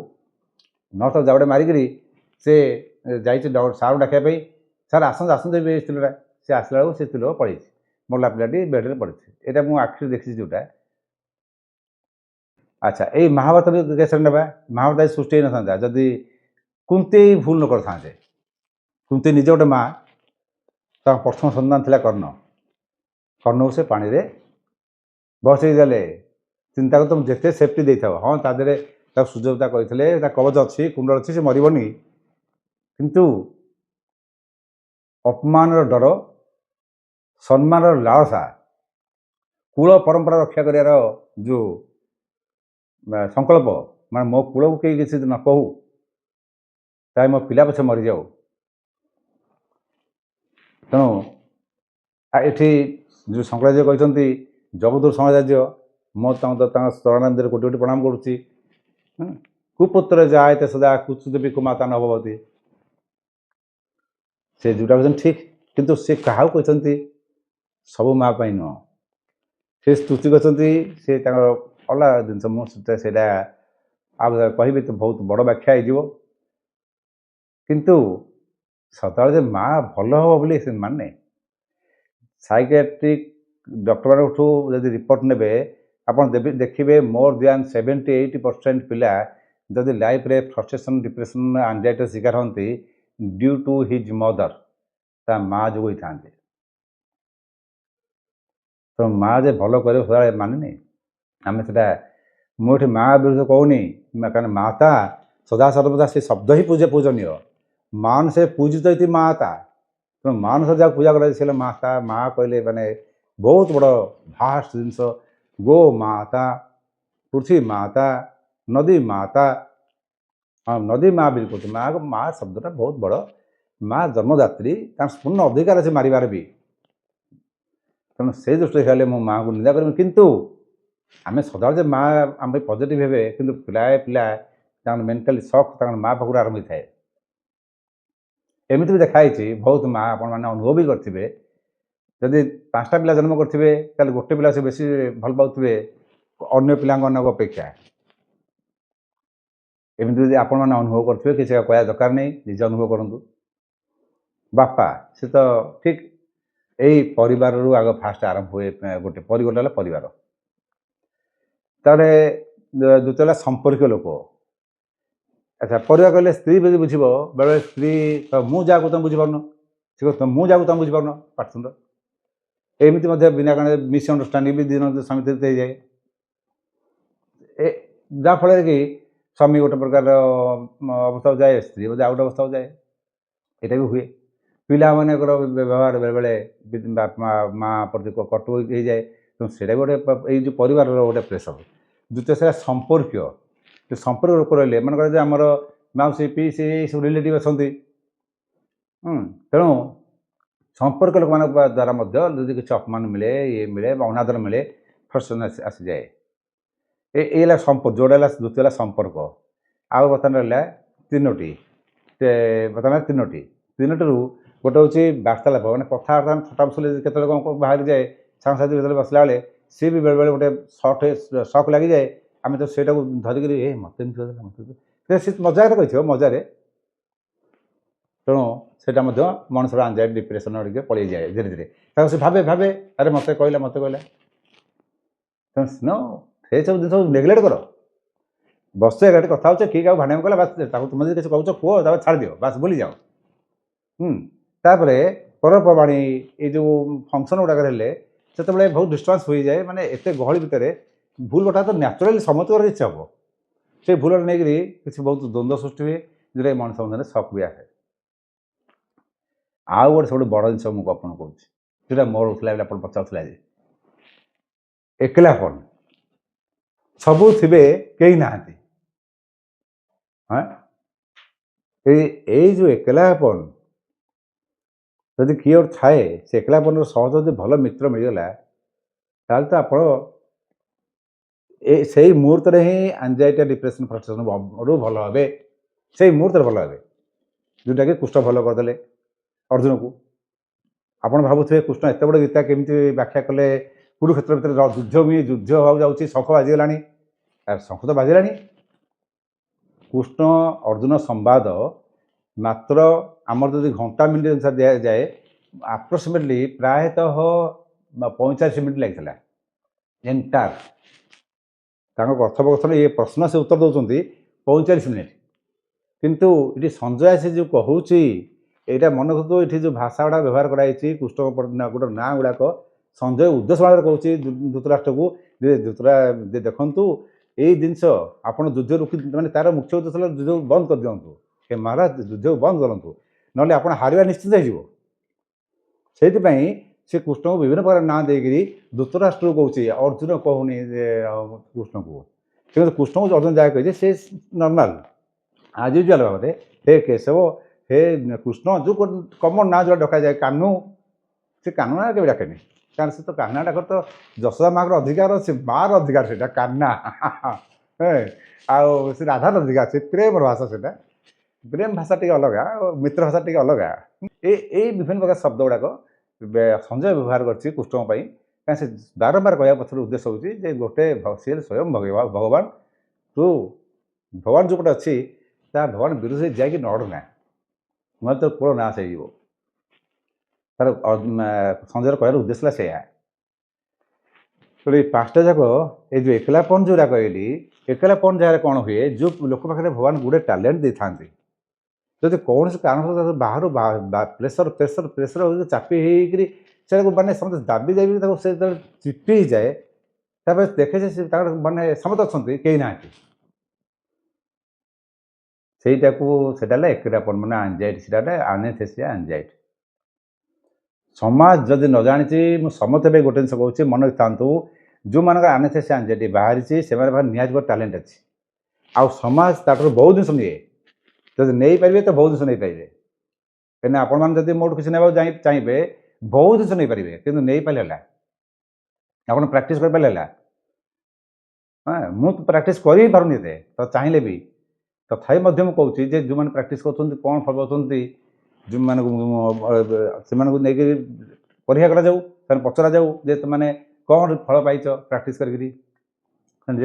नर्स जाबड़े मारिक से जा सार डाकिया सार आसत आसत स्त्रीटा से आसला बेलू से स्त्री लोक पड़ी मरला पिलाटी बेड्रे पड़ी यहाँ मुझे आखिरी देखी जोटा अच्छा ये महाभारत केस ना महाभारत सृष्टि न था जदि कुंती भूल न करते कुंती निज गोटे माँ प्रथम सन्तान था कर्ण कर्ण को से पानी रे बसईदे चिंता कर तुम जिते सेफ्टी दे था हाँ तादे सुजोता कहते कवच अच्छी कुंडल अच्छी से मरबनी किंतु अपमान डर सम्मान लालसा कूल परंपरा रक्षा कर जो संकल्प मैं मो कूल को कहीं किसी न कहू चाहे मो पिला पछे मरी जाऊ तेणु ये जो शंकराचार्य कहते जगदूर समाचार्य मो चरणानंद कोटि कोटि प्रणाम करुच्ची कुपुत्र जायते सदा कुचुदेवी कुमाता न भवती से जोटा कहते ठीक किंतु से क्या कहते सबू माँ नुह से स्तुति कहते से अलग जिनस मुझे कहि तो बहुत बड़ व्याख्या हो किंतु सदा माँ भल हम बोली से माने साइकेट्रिक डॉक्टर मान जब रिपोर्ट ने आप देखिए मोर देन 78% पिला जदि लाइफ रे फ्रस्ट्रेशन डिप्रेशन एंजाइटी शिकार होती ड्यू टू हिज मदर ता माँ जो ही था तो माँ जे भल कर सदा माने आम से मुझे माँ विरुद्ध कहूनी कारण माता सदा सर्वदा से शब्द ही पूजनीय मान से पूजित तो माता तो मान से जहाँ पूजा कर माता माँ कहले माने बहुत बड़ भास्ट जिनस गो माता पृथ्वी माता नदी माता हाँ नदी माँ भी कहते माँ माँ शब्दटा बहुत बड़ ମା ଜନ୍ମଦାତ୍ରୀ ତାଙ୍କ ପୂର୍ଣ୍ଣ ଅଧିକାର ଅଛି ମାରିବାର ବି। ତେଣୁ ସେଇ ଦୃଷ୍ଟିରେ ହେଲେ ମୁଁ ମାଆଙ୍କୁ ନିନ୍ଦା କରିବି। କିନ୍ତୁ ଆମେ ସଦାବେଳେ ଯେ ମା ଆମ ପାଇଁ ପଜିଟିଭ୍ ହେବେ, କିନ୍ତୁ ପ୍ରାୟ ପିଲା ତାଙ୍କର ମେଣ୍ଟାଲି ସକ୍ ତାଙ୍କର ମା ପାଖରୁ ଆରମ୍ଭ ହୋଇଥାଏ। ଏମିତି ବି ଦେଖା ହେଇଛି, ବହୁତ ମା ଆପଣମାନେ ଅନୁଭବ ବି କରିଥିବେ, ଯଦି 5ଟା ପିଲା ଜନ୍ମ କରିଥିବେ ତାହେଲେ ଗୋଟେ ପିଲା ସେ ବେଶୀ ଭଲ ପାଉଥିବେ ଅନ୍ୟ ପିଲାମାନଙ୍କ ଅପେକ୍ଷା। ଏମିତି ଯଦି ଆପଣମାନେ ଅନୁଭବ କରୁଥିବେ, କିଛି କହିବା ଦରକାର ନାହିଁ, ନିଜେ ଅନୁଭବ କରନ୍ତୁ। ବାପା ସେ ତ ଠିକ୍ ଏଇ ପରିବାରରୁ ଆଗ ଫାଷ୍ଟ ଆରମ୍ଭ ହୁଏ। ଗୋଟେ ପରିବାର ହେଲା ପରିବାର, ତାପରେ ଦ୍ୱିତୀୟ ହେଲା ସମ୍ପର୍କୀୟ ଲୋକ। ଆଚ୍ଛା, ପରିବାର କହିଲେ ସ୍ତ୍ରୀ ଯଦି ବୁଝିବ, ବେଳେବେଳେ ସ୍ତ୍ରୀ ମୁଁ ଯାହାକୁ ତମେ ବୁଝିପାରୁନ, ସେ ମୁଁ ଯାହାକୁ ତମେ ବୁଝିପାରୁନ, ପାଠଶୁଣ୍ଡ। ଏମିତି ମଧ୍ୟ ବିନା କାରଣରେ ମିସ୍ଅଣ୍ଡରଷ୍ଟାଣ୍ଡିଂ ବି ଦିନ ସ୍ୱାମୀ ସହିତ ହେଇଯାଏ। ଯାହାଫଳରେ କି ସ୍ୱାମୀ ଗୋଟେ ପ୍ରକାର ଅବସ୍ଥାକୁ ଯାଏ, ସ୍ତ୍ରୀ ମଧ୍ୟ ଆଉ ଗୋଟେ ଅବସ୍ଥାକୁ ଯାଏ। ଏଇଟା ବି ହୁଏ। ପିଲାମାନଙ୍କର ବ୍ୟବହାର ବେଳେବେଳେ ବାପା ମା ପ୍ରତି କଟୁ ହେଇଯାଏ। ତେଣୁ ସେଇଟା ବି ଗୋଟେ ଏଇ ଯେଉଁ ପରିବାରର ଗୋଟେ ପ୍ରେସର। ଦ୍ୱିତୀୟ ସେଇଟା ସମ୍ପର୍କୀୟ। ସମ୍ପର୍କ ଲୋକ ରହିଲେ ମନେକର ଯେ ଆମର ମାଉସୀ ପିଇସି ଏସବୁ ରିଲେଟିଭ୍ ଅଛନ୍ତି। ତେଣୁ ସମ୍ପର୍କ ଲୋକମାନଙ୍କ ଦ୍ୱାରା ମଧ୍ୟ ଯଦି କିଛି ଅପମାନ ମିଳେ, ଇଏ ମିଳେ ବା ଅନାଦର ମିଳେ, ଫ୍ରଷ୍ଟ୍ରେସନ୍ ଆସିଯାଏ। ଏଇ ହେଲା ସମ୍ପର୍କ, ଯୋଉଟା ହେଲା ଦ୍ୱିତୀୟ ହେଲା ସମ୍ପର୍କ। ଆଉ ବର୍ତ୍ତମାନ ରହିଲା ତିନୋଟି। ତିନୋଟିରୁ ଗୋଟେ ହେଉଛି ବାର୍ତ୍ତାଳାପ, ମାନେ କଥାବାର୍ତ୍ତା ଥଟ୍ଟା ମସ୍କରା କେତେବେଳେ କ'ଣ ବାହାରିଯାଏ, ସାଙ୍ଗସାଥି ଯେତେବେଳେ ବସିଲା ବେଳେ ସିଏ ବି ବେଳେବେଳେ ଗୋଟେ ସକ୍ ଲାଗିଯାଏ। ଆମେ ତ ସେଇଟାକୁ ଧରିକିରି ମୋତେ ଏମିତି କହିଦେଲା, ମୋତେ ସେ ମଜାରେ କହିଥିବ, ମଜାରେ। ତେଣୁ ସେଇଟା ମଧ୍ୟ ମଣିଷର ଆଞ୍ଜାଇଟି ଡିପ୍ରେସନ୍ ଟିକେ ପଳେଇଯାଏ ଧୀରେ ଧୀରେ। ତାକୁ ସେ ଭାବେ ଆରେ ମୋତେ କହିଲା। ତେଣୁ ସେସବୁ ଜିନିଷ ନେଗ୍ଲେକ୍ଟ କର। ବସେ ଏକାଠି କଥା ହେଉଛ, କିଏ କାହାକୁ ଭାଣ୍ଡାମି କଲା, ବାସ୍ ତାକୁ ତୁମେ ଯଦି କିଛି କହୁଛ କୁହ, ତାପରେ ଛାଡ଼ିଦିଅ, ବାସ୍ ଭୁଲିଯାଅ। ତାପରେ ପର୍ବପର୍ବାଣି ଏଇ ଯେଉଁ ଫଙ୍କସନ୍ ଗୁଡ଼ାକ ହେଲେ ସେତେବେଳେ ବହୁତ ଡିଷ୍ଟର୍ବାନ୍ସ ହୋଇଯାଏ। ମାନେ ଏତେ ଗହଳି ଭିତରେ ଭୁଲ ଗୋଟା ତ ନ୍ୟାଚୁରାଲି ସମସ୍ତଙ୍କର ଇଚ୍ଛା ହେବ, ସେ ଭୁଲରେ ନେଇକରି କିଛି ବହୁତ ଦ୍ୱନ୍ଦ୍ୱ ସୃଷ୍ଟି ହୁଏ, ଯେଉଁଟାକି ମଣିଷ ମଧ୍ୟରେ ସକ୍ ବି ଆସେ। ଆଉ ଗୋଟେ ସବୁଠୁ ବଡ଼ ଜିନିଷ ମୁଁ ଆପଣଙ୍କୁ କହୁଛି, ଯେଉଁଟା ମୋର ହଉଥିଲା ବୋଲି ଆପଣ ପଚାରୁଥିଲା ଯେ ଏକଲାପଣ। ସବୁ ଥିବେ, କେହି ନାହାନ୍ତି। ଏଇ ଯେଉଁ ଏକଲାପଣ ଯଦି କିଏ ଗୋଟେ ଥାଏ, ସେ ଏକଲାପଣର ସହଜ ଯଦି ଭଲ ମିତ୍ର ମିଳିଗଲା, ତାହେଲେ ତ ଆପଣ ସେଇ ମୁହୂର୍ତ୍ତରେ ହିଁ ଆଞ୍ଜାଇଟି ଡିପ୍ରେସନ୍ ଫ୍ରଷ୍ଟ୍ରେସନ୍ରୁ ଭଲ ହେବେ। ସେଇ ମୁହୂର୍ତ୍ତରେ ଭଲ ହେବେ, ଯେଉଁଟାକି କୃଷ୍ଣ ଭଲ କରିଦେଲେ ଅର୍ଜୁନକୁ। ଆପଣ ଭାବୁଥିବେ କୃଷ୍ଣ ଏତେ ବଡ଼ ଗୀତା କେମିତି ବ୍ୟାଖ୍ୟା କଲେ? କୁରୁକ୍ଷେତ୍ର ଭିତରେ ଯୁଦ୍ଧ ହେବାକୁ ଯାଉଛି, ଶଙ୍ଖ ବାଜିଗଲାଣି। ଶଙ୍ଖ ତ ବାଜିଲାଣି। କୃଷ୍ଣ ଅର୍ଜୁନ ସମ୍ବାଦ ମାତ୍ର ଆମର ଯଦି ଘଣ୍ଟା ମିନିଟ୍ ଅନୁସାରେ ଦିଆଯାଏ, ଆପ୍ରୋକ୍ସିମେଟଲି ପ୍ରାୟତଃ 45 ମିନିଟ୍ ଲାଗିଥିଲା ଏଣ୍ଟାର। ତାଙ୍କ କଥୋପକଥନ ଏ ପ୍ରଶ୍ନ ସେ ଉତ୍ତର ଦେଉଛନ୍ତି 45 ମିନିଟ୍। କିନ୍ତୁ ଏଠି ସଞ୍ଜୟ ଆସି ଯେଉଁ କହୁଛି, ଏଇଟା ମନେ ରଖନ୍ତୁ, ଏଠି ଯେଉଁ ଭାଷା ଗୁଡ଼ାକ ବ୍ୟବହାର କରାଯାଇଛି କୃଷ୍ଣଙ୍କ ଗୋଟେ ନାଁ ଗୁଡ଼ାକ ସଞ୍ଜୟ ଉଦ୍ଦେଶ୍ୟ ଭାବରେ କହୁଛି ଧୃତରାଷ୍ଟ୍ରକୁ, ଦେଖନ୍ତୁ ଏଇ ଜିନିଷ ଆପଣ ଯୁଦ୍ଧ ରୋକି, ମାନେ ତାର ମୁଖ୍ୟ ଉଦ୍ଦେଶ୍ୟ ହେଲା ଯୁଦ୍ଧକୁ ବନ୍ଦ କରିଦିଅନ୍ତୁ। ହେ ମହାରାଜ, ଯୁଦ୍ଧକୁ ବନ୍ଦ କରନ୍ତୁ, ନହେଲେ ଆପଣ ହାରିବା ନିଶ୍ଚିତ ହେଇଯିବ। ସେଇଥିପାଇଁ ସେ କୃଷ୍ଣଙ୍କୁ ବିଭିନ୍ନ ପ୍ରକାର ନାଁ ଦେଇକରି ଧୃତରାଷ୍ଟ୍ରକୁ କହୁଛି, ଅର୍ଜୁନ କହୁନି କୃଷ୍ଣକୁ। କିନ୍ତୁ କୃଷ୍ଣକୁ ଅର୍ଜୁନ ଯାହା କହିଛି ସେ ନର୍ମାଲ ଆଜ ୟୁଜୁଆଲ ଭାବରେ ହେ କେଶବ, ହେ କୃଷ୍ଣ, ଯେଉଁ କମନ ନାଁ ଯେଉଁଟା ଡକାଯାଏ, କାହ୍ନୁ, ସେ କାହ୍ନୁ ନାଁ କେବେ ଡାକେନି, କାରଣ ସେ ତ କାହ୍ନା ଡାକର ତ ଯଶୋଦା ମାଆଙ୍କର ଅଧିକାର ଅଛି, ମାଆର ଅଧିକାର ସେଇଟା କାହ୍ନା। ଆଉ ସେ ରାଧାର ଅଧିକାର, ସେ ପ୍ରେମର ଭାଷା, ସେଇଟା ପ୍ରେମ ଭାଷା ଟିକେ ଅଲଗା, ମିତ୍ର ଭାଷା ଟିକେ ଅଲଗା। ଏଇ ବିଭିନ୍ନ ପ୍ରକାର ଶବ୍ଦ ଗୁଡ଼ାକ ସଞ୍ଜୟ ବ୍ୟବହାର କରିଛି କୃଷ୍ଣଙ୍କ ପାଇଁ। କାରଣ ସେ ବାରମ୍ବାର କହିବା ପଛର ଉଦ୍ଦେଶ୍ୟ ହେଉଛି ଯେ ଗୋଟେ ସିଏ ସ୍ୱୟଂ ଭଗବାନ, ତୁ ଭଗବାନ ଯେଉଁ ଗୋଟେ ଅଛି, ତା ଭଗବାନ ବିରୁଦ୍ଧରେ ଯାଇକି ନଡ଼ନା, ନହେଲେ ତୋର ପୁରା ନାଶ ହେଇଯିବ। ତାର ସଞ୍ଜୟର କହିବାର ଉଦ୍ଦେଶ୍ୟ ହେଲା ସେଇଆ। ତେଣୁ ଏଇ 5ଟା ଯାକ, ଏଇ ଯେଉଁ ଏକଲାପଣ ଯେଉଁଟା କହିଲି, ଏକଲାପଣ ଜାଗାରେ କ'ଣ ହୁଏ, ଯେଉଁ ଲୋକ ପାଖରେ ଭଗବାନ ଗୁଡ଼େ ଟ୍ୟାଲେଣ୍ଟ ଦେଇଥାନ୍ତି, ଯଦି କୌଣସି କାରଣରୁ ବାହାରୁ ପ୍ରେସର ଚାପି ହେଇକରି ସେଟାକୁ ମାନେ ସମସ୍ତେ ଦାବି ତାକୁ ସେ ଯେତେବେଳେ ଚିପି ହେଇଯାଏ, ତାପରେ ଦେଖେ ଯେ ସେ ତାଙ୍କର ମାନେ ସମସ୍ତେ ଅଛନ୍ତି, କେହି ନାହାନ୍ତି। ସେଇଟା ହେଲା ଏକଲାପଣ, ମାନେ ଆଞ୍ଜାଇଟି, ସେଇଟା ହେଲା ଆନେસ્થେସିଆ ଆଞ୍ଜାଇଟି। ସମାଜ ଯଦି ନ ଜାଣିଛି, ମୁଁ ସମସ୍ତେ ପାଇଁ ଗୋଟେ ଜିନିଷ କହୁଛି, ମନେ ରଖିଥାନ୍ତୁ, ଯେଉଁମାନଙ୍କର ଆନେસ્થେସିଆ ଆଞ୍ଜାଇଟି ବାହାରିଛି, ସେମାନେ ନିହାତି ଗୋଟେ ଟ୍ୟାଲେଣ୍ଟ ଅଛି। ଆଉ ସମାଜ ତାଠାରୁ ବହୁତ ଜିନିଷ ନିଏ, ଯଦି ନେଇପାରିବେ ତ ବହୁତ ଜିନିଷ ନେଇପାରିବେ। कहीं आपण जब मोटू किसी ना चाहिए बहुत जिन नहीं पारे कि नहीं पारे आप प्राक्ट कर पारे हाँ मुझे प्राक्ट कर पारे तो चाहिए भी तथापि मुझे कहूँ जो मैंने प्राक्ट कर कौन फल पाँच जो मानक नहीं परीक्षा करा पचरा जाऊ जे तुमने कौन फल पाइच प्राक्ट करें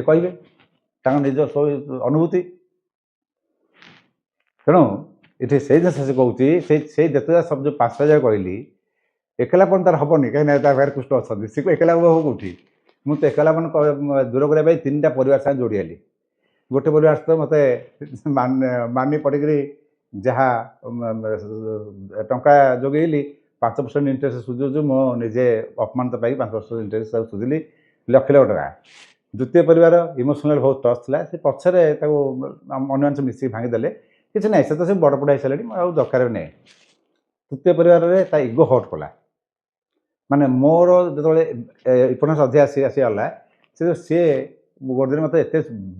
कहे निज अनुभूति तेणु ये से जिन से कहूँ से जिते सब जो 5टा जगह कहली एकलापन तार हेनी कहीं पाखे कृष्ण अच्छा सी एकला हम कौटी मुझे एकलापन दूर करने 3टा परिवार साथ जोड़ी आली गोटे परिवार सहित मत मानी पड़ी जहाँ टंका जोगेली 5% इंटरेस्ट सुझु मो निजे अपमानित पाई 5% इंटरेस्ट सुझिली लक्ष लक्ष टका द्वितीय परिवार इमोशनाल बहुत टच था से पछरे अन्य मिसिक भांगीदे किसी ना से तो बड़ पड़ा हो सारे दरकार नहीं तृतीय परिवार में इगो हर्ट कला माने मोर जो इम्पोर्टेन्स अधिक आसीगला से सी गोटे दिन मत एत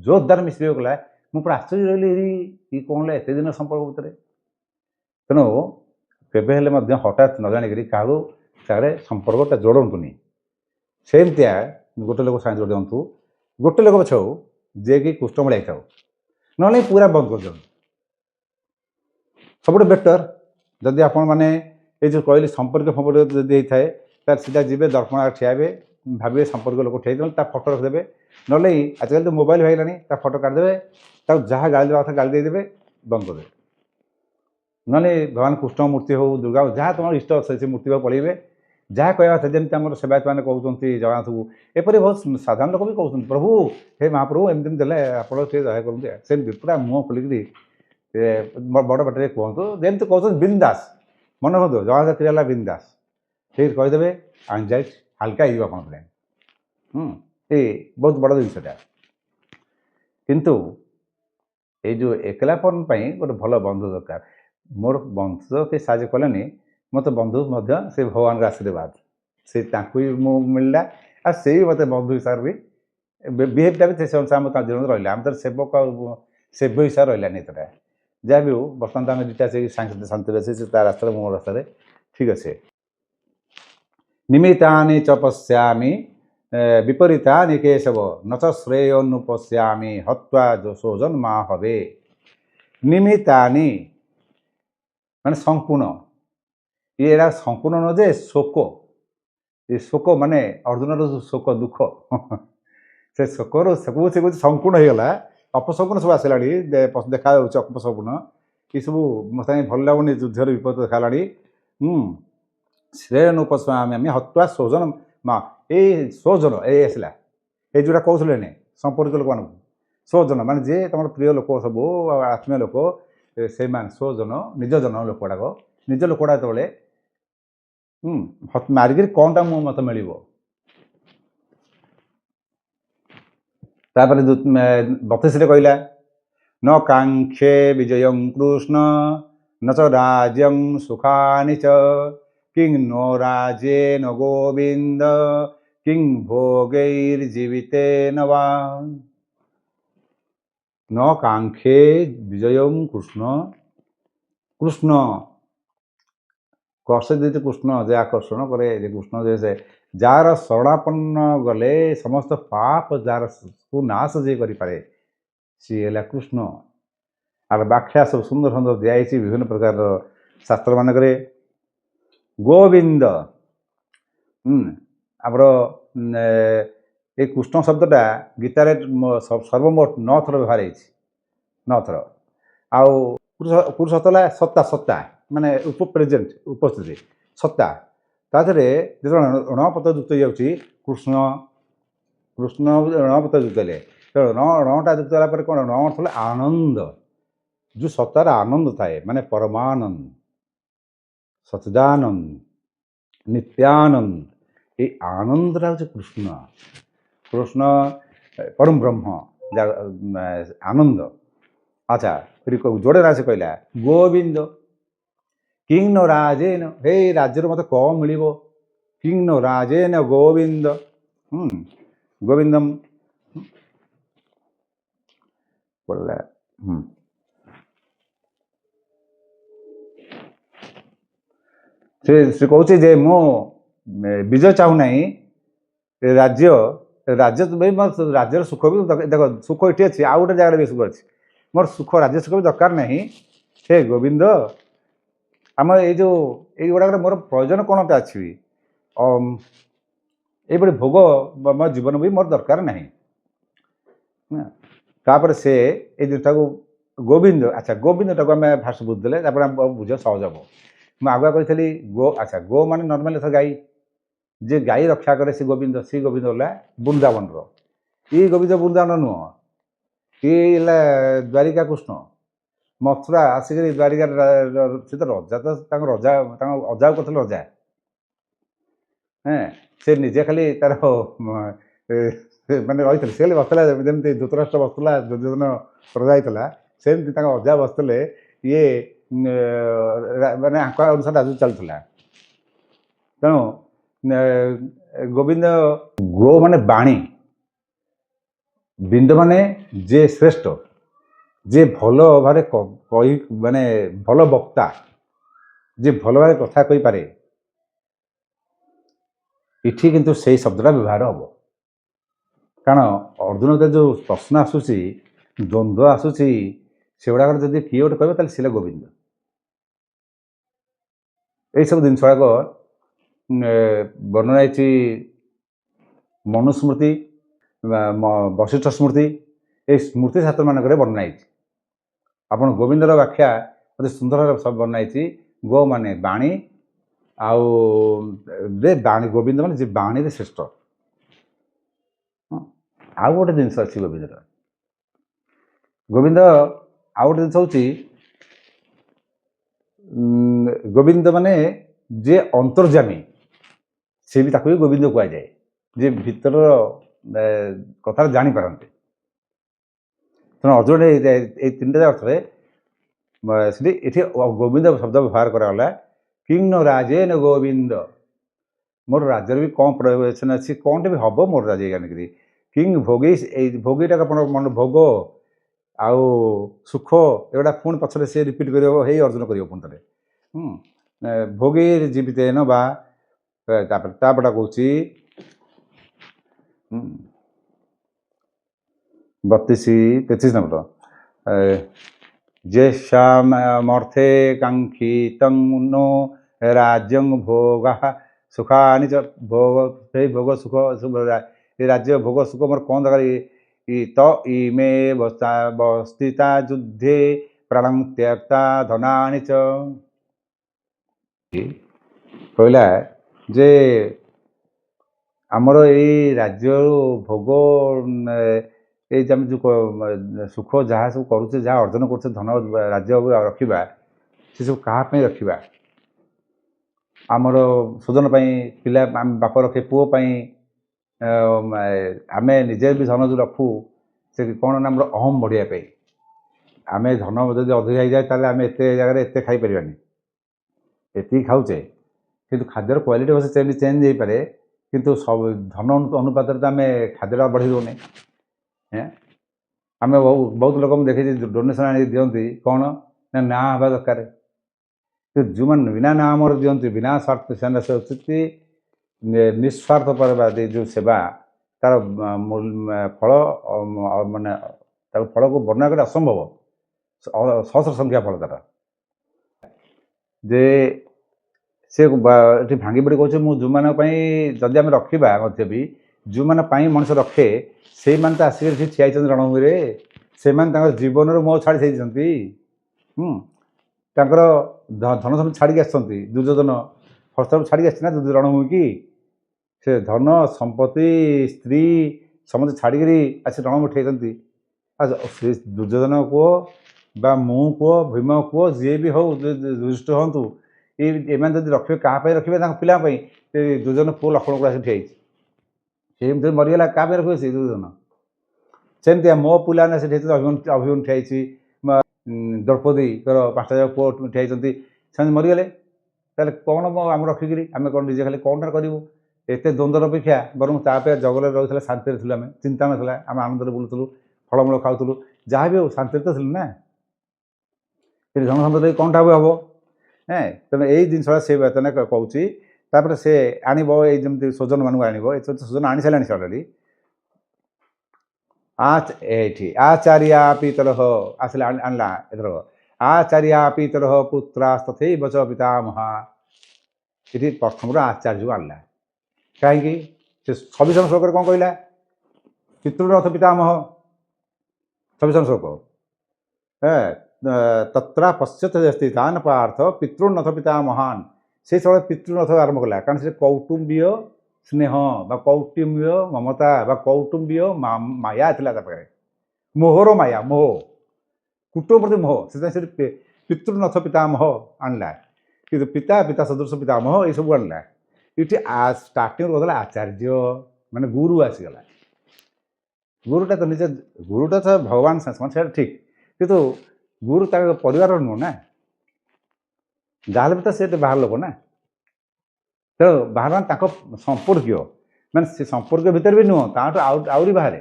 जोरदार मिसबिहेव कला मुझे आश्चर्य रही कौन एत दिन संपर्क भितर तेणु केवे हठात न जाणिक क्या संपर्कटा जोड़तुनि सेमतिया गोटे लोक साथ जोड़ दिंतु गोटे लोक पछाऊ जे कि कृष्णमूल आई ना पूरा बंद कर दिखाँ सब बेटर जदि आपण मैंने ये जो कहली संपर्क फंपर्क जदि होता है तार सीधा जी दर्पण ठिया भावे संपर्क लोक ठिया फोटो रखिदे ना आजकल तो मोबाइल भाईला फोटो काटिदे जहाँ गाली देवा कथा गाली देदेवे बंद करदे ना भगवान कृष्ण मूर्ति हो दुर्गा जहाँ तुम इष्ट अच्छे से मूर्ति भाव पलैबे जहाँ कहवा था जमी आम सेवायत मैंने कहते जगन्नाथ को एपरी बहुत साधारण लोक भी कहते प्रभु हे महाप्रभु एमती देले आप दया करते सेमती पूरा मुँह खोलिकी बड़ बाटे कहतु जमी कहते बिंदास मन रखु जगन्नाथ क्रिया बिंदास ठीक कहीदेवे एंजाइटी हल्का हो ये बहुत बड़ जिनसा किंतु ये जो एकलापन गोटे भल बंधु दरकार मोर बंधु के साहय कलेनी मत बंधु से भगवान आशीर्वाद से मिलला आ से मत बंधु हिसाब भी बिहेवियर भी से अनुसार मत जीवन रहा आम तो सेवक सेव्य हिसाब रहा नहीं जहाँ भी हो बर्तमान तो आम दुटा से शांति अच्छे रास्ता मो रास्तार ठीक अच्छे निमित्तानि च पश्यामि विपरीतानि केशव न च श्रेयोनुपश्यामि हत्वा जोशो जन्मा हवे निमित्तानि माने संपूर्ण ये संपूर्ण न जे शोक ये शोक माने अर्जुन शोक दुख से शोकर सब से संपूर्ण हो गला अपसंपूर्ण सब आसला देखा अपसंपूर्ण ये सब मत भल लगुनि युद्धर विपद देखा श्रेयोनुपश्यामि हत्वा स्वजन माँ ये स्वजन ये आसला ये जोटा कहते संपर्क लोक मान स्वजन मान जे तुम प्रिय लोक सब आत्मीय लोक से स्वजन निजजन लोक गुड़ाक निज लोक गुड़ा जो मारिक कौनटा मत मिल तापर 32 कहला न कांक्षे विजय कृष्ण न च राज्यं सुखानि च किं नो राजे न गोविंद किं भोगैर्जीवितेन वा न कांक्षे विजय कृष्ण कृष्ण कर्षदित कृष्ण जे आकर्षण करे कृष्ण जैसे जार शरणापन्न गले समस्त पाप जार को नाश जे करें सी है कृष्ण आर व्याख्या सब सुंदर सुंदर दिखाई विभिन्न प्रकार शास्त्र मानक गोविंद आमर ये कृष्ण शब्दटा गीतार सर्वमोट 9 थर व्यवहार हो 9 थर आउ पुरुष हतला सत्ता सत्ता माने प्रेजेंट उपस्थिति सत्ता ताधे जो रणपत्र युक्त जाऊँगी कृष्ण कृष्ण रणपत्र युक्त है तो रणटा युक्त होगा कौन रण अर्थ आनंद जो सत्तार आनंद थाए माने परमानंद सच्चिदानंद नित्यानंद ये आनंद हूँ कृष्ण कृष्ण परम ब्रह्म आनंद अच्छा फिर जोड़े राशि कहला गोविंद किंग नो राजेन हे राज्य मत कौन मिल किंग नो राजेन गोविंद गोविंदम बोला ସେ କହୁଛି ଯେ ମୁଁ ବିଜୟ ଚାହୁଁନାହିଁ राज्य राज्य राज्यर सुख भी देख सुख ये अच्छी आउ गोटे जगह भी सुख अच्छी मोर सुख राज्य सुख भी दरकार नहीं हे गोविंद आम ये गुड़ाक मोर प्रयोजन कौन अच्छी ये भोग मो जीवन भी मोर दरकार नहीं तापर से ये जिनटा को गोविंद अच्छा गोविंद टाक आम फास्ट बुझीदे बुझ सहज हम मुझे आगुआ कही गो अच्छा गो मान नर्माली गाई जे गाई रक्षा करे से गोविंद होला वृंदावन ये गोविंद वृंदावन नुह ये द्वारिका कृष्ण मथुरा आसिक द्वारिका से तो रजा तो रजा अजा कर रजा हाँ से निजे खाली तार माने रही से बसला जमी धृतराष्ट्र बसला दुर्योधन रजा होता सेमती अजा बसते ये माने अनुसार राज चलता तेणु गोविंद गो माने बाणी बिंद माने जे श्रेष्ठ जे भल भाव माने भल वक्ता जे भल भाव कथा कही पारे इठी किंतु से शब्दटा व्यवहार हम कारण अर्जुन जो प्रश्न आसूसी द्वंद्व आसूसी से गुड़ाक जब किए गोटे कह से गोविंद यही सब जिन वर्णना मनुस्मृति वशिष्ठ स्मृति ये स्मृति शास्त्र मानक वर्णना आप गोविंदर व्याख्या अति सुंदर वर्णना गो माने बाणी आउ बाणी गोविंद मान जी बाणी श्रेष्ठ आउ गोटे जिनस अच्छी गोविंद आउ गोटे जिनस हूँ गोविंद माने जे अंतर्जामी से भी ताको गोविंद कह जाए जे भीतर कथा जापारते तेना अर्जुन ये तीन टा अर्थ ये गोविंद शब्द व्यवहार कराला किंग न राजे न गोविंद मोर राज्य भी कौन प्रयोजन अच्छी कौन भी हम मोर राज्य ज्ञान किंग भोगी भोगीटा मन भोग आउ सुख एगुड़ा पुणी पछरे से रिपीट कर अर्जुन कर पुणी भोगी जीवित न बा तापटा कौच 32-33 नंबर जेषामर्थे कांक्षित नो राज्यं भोग सुखानि च भोग भोग सुख ये राज्य भोग सुख मोर कौन दरकार इमे बस्तिता युद्धे प्राणं त्यक्ता धनानि च कहला जे आमर ये राज्य भोग ये जो सुख जहाँ सब करुचे जहाँ अर्जन कर धन राज्य रखा से सब कहाँ रखा आमर स्वजन पिला बाप रखे पुओं आम निजे भी धन जो रखू से कौन ना अहम बढ़िया आम धन जब अधिक हो जाए ताले आम एत जगह एत खाई पारानी एति खाऊचे किंतु खाद्यर क्वालिटी बस चेंज हो पारे किंतु सब धन अनुपात आम खाद्यटा बढ़ी दूने आम बहुत लोक देखे डोनेसन आनी दिखती कौन ना हवा दरकार जो मैंने बिना ना आमर दिखती बिना स्वार्थ से निस्वार्थ परवादी जो सेवा तार फल माने फल को वर्णना कर असंभव सहस्र संख्या फल तार जे से भांगी पड़ी कहे मुझे जो जदि आम रखा भी जो मैंने मनुष्य रखे से मैंने तो आसिक ठिया रणभूमि से जीवन मोह छाड़ी धन सब छाड़ी आसती दुर्योधन फर्स्ट छाड़ी आसी रणभूमि की से धन संपत्ति स्त्री समस्त छाड़ी आसी रणभूमि ठेती दुर्योधन कह बा मु कह भीम कह जी भी हो दुष्ट हूँ ये रखे क्या रखिए पिला दुर्योधन पुओ लक्ष्मण को आसी ठिया से मरीगला क्या रखे से दुर्योधन सेमती मो पिला से अभिमन्यु ठियाई द्रौपदी 5टा जाक पुओ ठियाई से मरीगले ताले कौन आम रखिकी आम कौन निजे खाली कौन करूँ एत द्वंद्वर अपेक्षा बरं ताप जगल रही शांति थी आम चिंता ना आम आनंद बुलूलु फलमूल खाऊलु जहाँ भी हो शांति तो थी ना धन संपत्ति कौन ठाक हम ତେଣୁ ଏଇ ଜିନିଷଟା ସେ ବର୍ତ୍ତମାନ କହୁଛି। ତାପରେ ସେ ଆଣିବ ଏଇ ଯେମିତି ସ୍ୱଜନମାନଙ୍କୁ ଆଣିବ, ଏ ସ୍ୱଜନ ଆଣି ସାରିଲାଣି ଅଲରେଡ଼ି। ଏଇଠି ଆଚାର୍ୟା ପିତରଃ ଆସିଲା, ଆଣିଲା ଏଥର ଆଚାର୍ୟା ପିତରଃ ପୁତ୍ରାସ୍ତଥୈବ ଚ ପିତାମହା। ଏଠି ପ୍ରଥମରୁ ଆଚାର୍ଯ୍ୟକୁ ଆଣିଲା। କାହିଁକି? ସେ 26 ଶ୍ଲୋକରେ କ'ଣ କହିଲା? ପିତୃରଥ ପିତାମହ 26 ଶ୍ଲୋକ। ତତ୍ରା ପଶ୍ୟତ ସ୍ଥିତାନ୍ ପାର୍ଥ ପିତୃନଥ ପିତାମହାନ୍। ସେ ସବୁବେଳେ ପିତୃନଥ ଆରମ୍ଭ କଲା, କାରଣ ସେ କୌଟୁମ୍ବୀୟ ସ୍ନେହ ବା କୌଟୁମ୍ବୀୟ ମମତା ବା କୌଟୁମ୍ବୀୟ ମାୟା ଥିଲା ତା ପାଖରେ। ମୋହର ମାୟା, ମୋହ, କୁଟୁମ୍ବ ପ୍ରତି ମୋହ। ସେଥିପାଇଁ ସେ ପିତୃନଥ ପିତାମହ ଆଣିଲା। କିନ୍ତୁ ପିତା ପିତା ସଦୃଶ ପିତାମହ ଏଇସବୁ ଆଣିଲା। ଏଠି ଷ୍ଟାର୍ଟିଂରୁ କହୁଥିଲା ଆଚାର୍ଯ୍ୟ, ମାନେ ଗୁରୁ ଆସିଗଲା। ଗୁରୁଟା ତ ନିଜେ, ଗୁରୁଟା ତ ଭଗବାନ ସମାନ, ସେଇଟା ଠିକ୍। କିନ୍ତୁ ଗୁରୁ ତାଙ୍କ ପରିବାରର ନୁହଁ ନା, ଯାହାହେଲେ ବି ତ ସେ ବାହାର ଲୋକ ନା। ତେଣୁ ବାହାର ମାନେ ତାଙ୍କ ସମ୍ପର୍କୀୟ, ମାନେ ସେ ସମ୍ପର୍କୀୟ ଭିତରେ ବି ନୁହଁ, ତାଠୁ ଆହୁରି ବାହାରେ।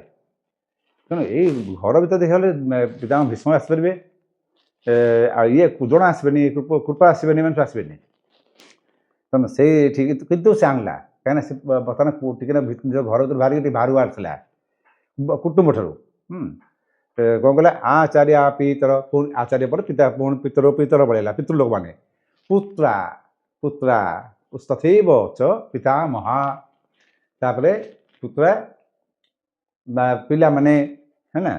ତେଣୁ ଏଇ ଘର ଭିତରେ ଦେଖିଗଲେ ପିତାମହ ଭୀଷ୍ମ ଆସିପାରିବେ, ଆଉ ଇଏ କୁଜଣ ଆସିବେନି, କୃପା ଆସିବେନି, ମାନେ ଆସିବେନି। ତେଣୁ ସେଇ ଠିକ୍, କିନ୍ତୁ ସେ ଆଣିଲା। କାହିଁକିନା ସେ ବର୍ତ୍ତମାନ ଟିକେ ନିଜ ଘର ଭିତରୁ ବାହାରିକି ବାହାରୁ ବାହାରିଥିଲା କୁଟୁମ୍ବ ଠାରୁ। କ'ଣ କହିଲା? ଆଚାର୍ୟା ପିତର, ପୁଣି ଆଚାର୍ଯ୍ୟ ପରେ ପିତା, ପୁଣି ପିତର ପଳେଇଲା, ପିତୃଲୋକମାନେ। ପୁତ୍ରା ପୁତ୍ରା ତଥୈବ ଚ ପିତାମହା। ତାପରେ ପୁତ୍ରା ପିଲାମାନେ, ହେଲା।